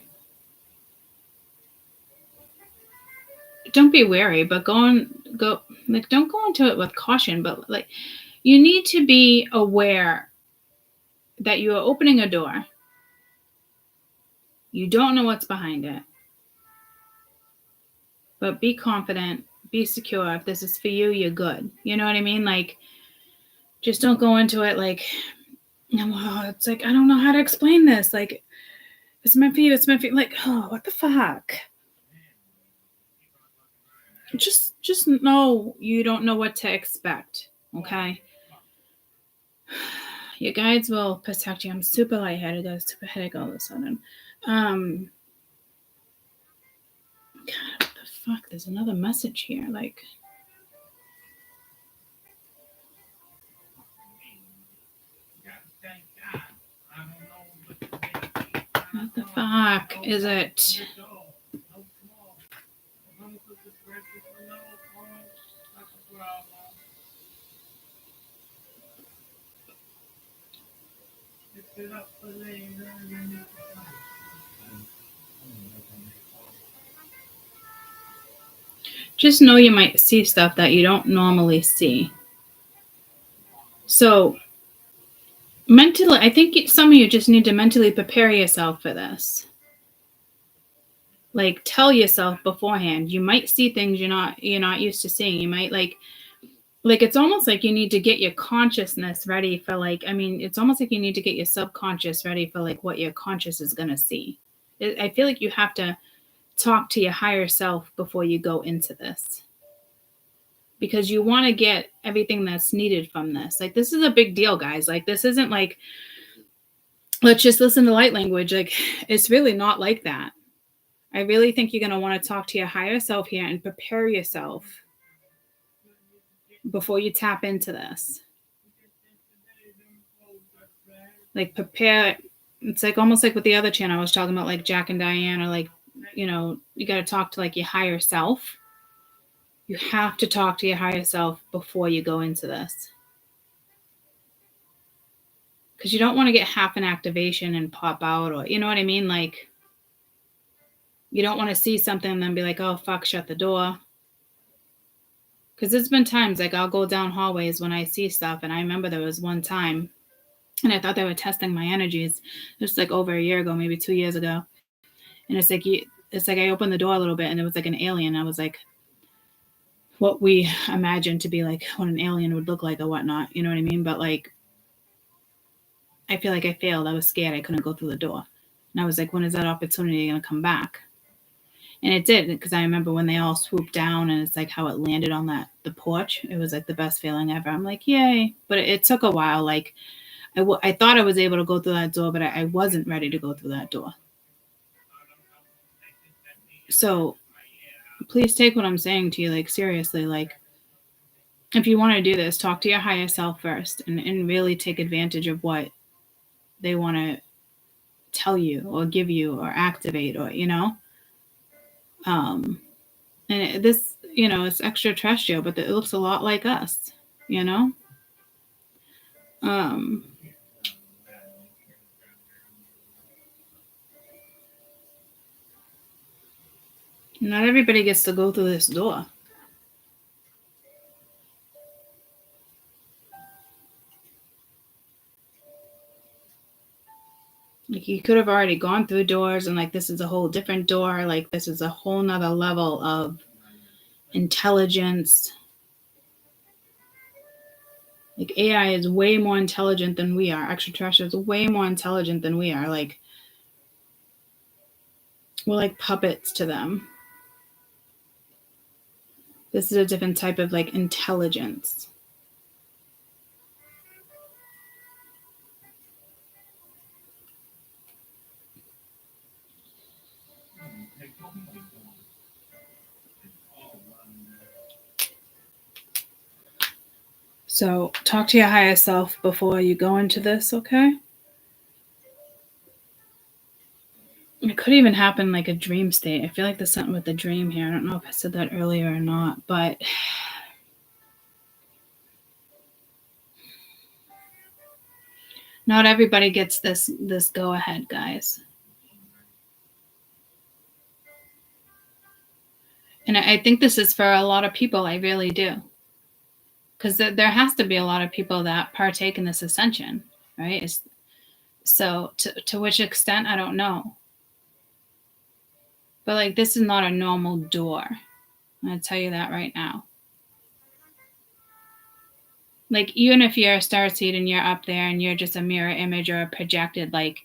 Don't be wary, but don't go into it with caution, but like you need to be aware that you are opening a door. You don't know what's behind it. But be confident, be secure. If this is for you, you're good. You know what I mean? Like, just don't go into it like, oh, it's like, I don't know how to explain this. Like, it's meant for you. It's meant for you. Like, oh, what the fuck? Just know you don't know what to expect. Okay? Your guides will protect you. I'm super lightheaded. I got a super headache all of a sudden. God, what the fuck? There's another message here. Like, what the fuck is it? Just know you might see stuff that you don't normally see. So mentally, I think some of you just need to mentally prepare yourself for this. Like, tell yourself beforehand. You might see things you're not used to seeing. You might like it's almost like you need to get your consciousness ready for like, I mean, it's almost like you need to get your subconscious ready for like what your conscious is going to see. I feel like you have to talk to your higher self before you go into this. Because you want to get everything that's needed from this. Like, this is a big deal, guys. Like, this isn't like, let's just listen to light language. Like, it's really not like that. I really think you're going to want to talk to your higher self here and prepare yourself before you tap into this. Like, prepare. It's like almost like with the other channel I was talking about, like Jack and Diane, or like, you know, you got to talk to like your higher self. You have to talk to your higher self before you go into this. Because you don't want to get half an activation and pop out, or, you know what I mean? Like, you don't want to see something and then be like, oh, fuck, shut the door. Because there's been times, like, I'll go down hallways when I see stuff. And I remember there was one time, and I thought they were testing my energies. Just like over a year ago, maybe 2 years ago. And it's like I opened the door a little bit, and it was like an alien. I was like, what we imagined to be like what an alien would look like or whatnot. You know what I mean? But like, I feel like I failed. I was scared. I couldn't go through the door. And I was like, when is that opportunity going to come back? And it did, because I remember when they all swooped down, and it's like how it landed on the porch. It was like the best feeling ever. I'm like, yay. But it took a while. Like, I thought I was able to go through that door, but I wasn't ready to go through that door. So please take what I'm saying to you, like, seriously. Like, if you want to do this, talk to your higher self first and really take advantage of what they want to tell you or give you or activate, or, you know. And this, you know, it's extraterrestrial, but it looks a lot like us, you know. Not everybody gets to go through this door. Like, you could have already gone through doors, and like, this is a whole different door. Like, this is a whole nother level of intelligence. Like AI is way more intelligent than we are. Extraterrestrials are way more intelligent than we are. Like we're like puppets to them. This is a different type of like intelligence. So talk to your higher self before you go into this, okay? It could even happen like a dream state. I feel like there's something with the dream here. I don't know if I said that earlier or not, but not everybody gets this go ahead, guys. And I think this is for a lot of people. I really do. Because there has to be a lot of people that partake in this ascension, right? So to which extent, I don't know. But like, this is not a normal door. I'm going to tell you that right now. Like, even if you're a starseed and you're up there and you're just a mirror image or a projected, like,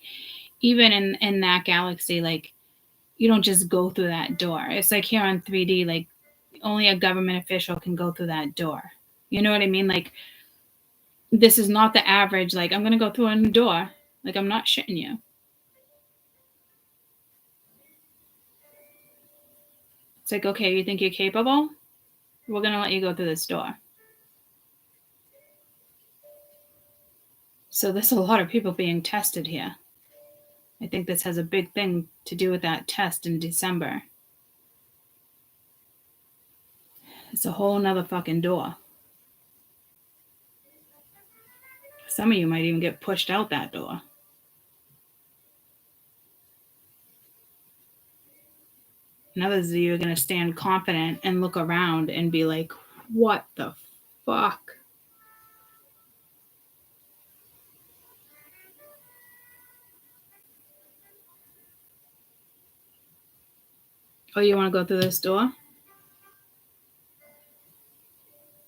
even in that galaxy, like, you don't just go through that door. It's like here on 3D, like, only a government official can go through that door. You know what I mean? Like, this is not the average, like, I'm going to go through a door. Like, I'm not shitting you. It's like, okay, you think you're capable? We're going to let you go through this door. So there's a lot of people being tested here. I think this has a big thing to do with that test in December. It's a whole nother fucking door. Some of you might even get pushed out that door. And others of you are going to stand confident and look around and be like, what the fuck? Oh, you want to go through this door?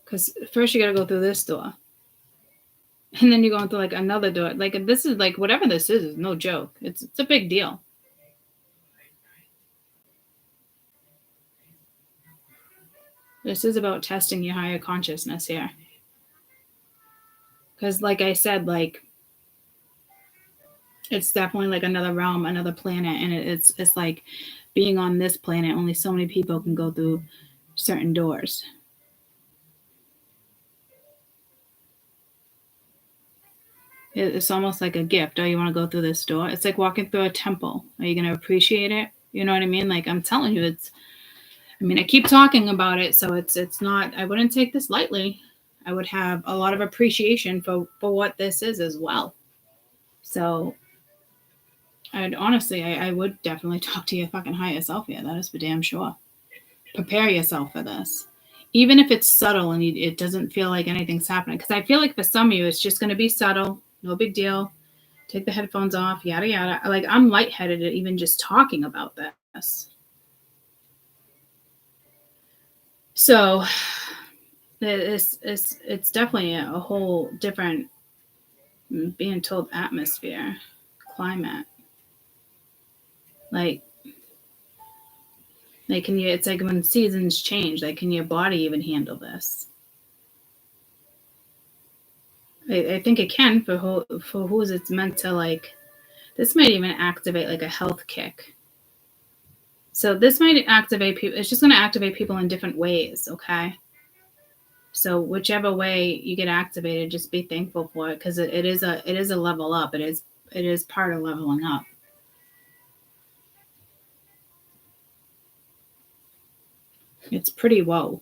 Because first you got to go through this door. And then you're going through like another door. Like, this is like, whatever this is no joke. It's a big deal. This is about testing your higher consciousness here. Because like I said, like, it's definitely like another realm, another planet. And it's like being on this planet, only so many people can go through certain doors. It's almost like a gift. Oh, you want to go through this door? It's like walking through a temple. Are you going to appreciate it? You know what I mean? Like, I'm telling you, I keep talking about it, so it's not, I wouldn't take this lightly. I would have a lot of appreciation for what this is as well. So I would definitely talk to your fucking higher self here. That is for damn sure. Prepare yourself for this. Even if it's subtle and it doesn't feel like anything's happening. Because I feel like for some of you, it's just going to be subtle. No big deal. Take the headphones off, yada, yada. Like, I'm lightheaded at even just talking about this. So it's definitely a whole different, being told, atmosphere, climate. Like it's like when seasons change, like, can your body even handle this? I think it can for who's it's meant to, like, this might even activate like a health kick. So this might activate people. It's just going to activate people in different ways, okay? So whichever way you get activated, just be thankful for it, because it is a level up. It is part of leveling up. It's pretty whoa.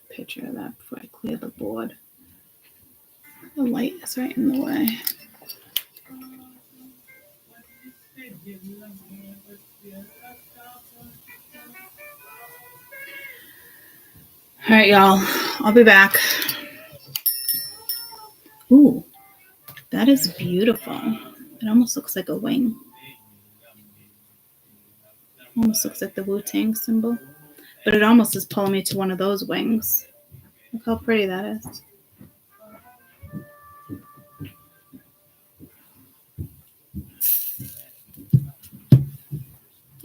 Picture of that before I clear the board. The light is right in the way. All right, y'all. I'll be back. Ooh, that is beautiful. It almost looks like a wing. Almost looks like the Wu-Tang symbol. But But it almost is pulling me to one of those wings. Look how pretty that is.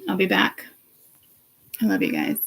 I'll be back. I love you guys.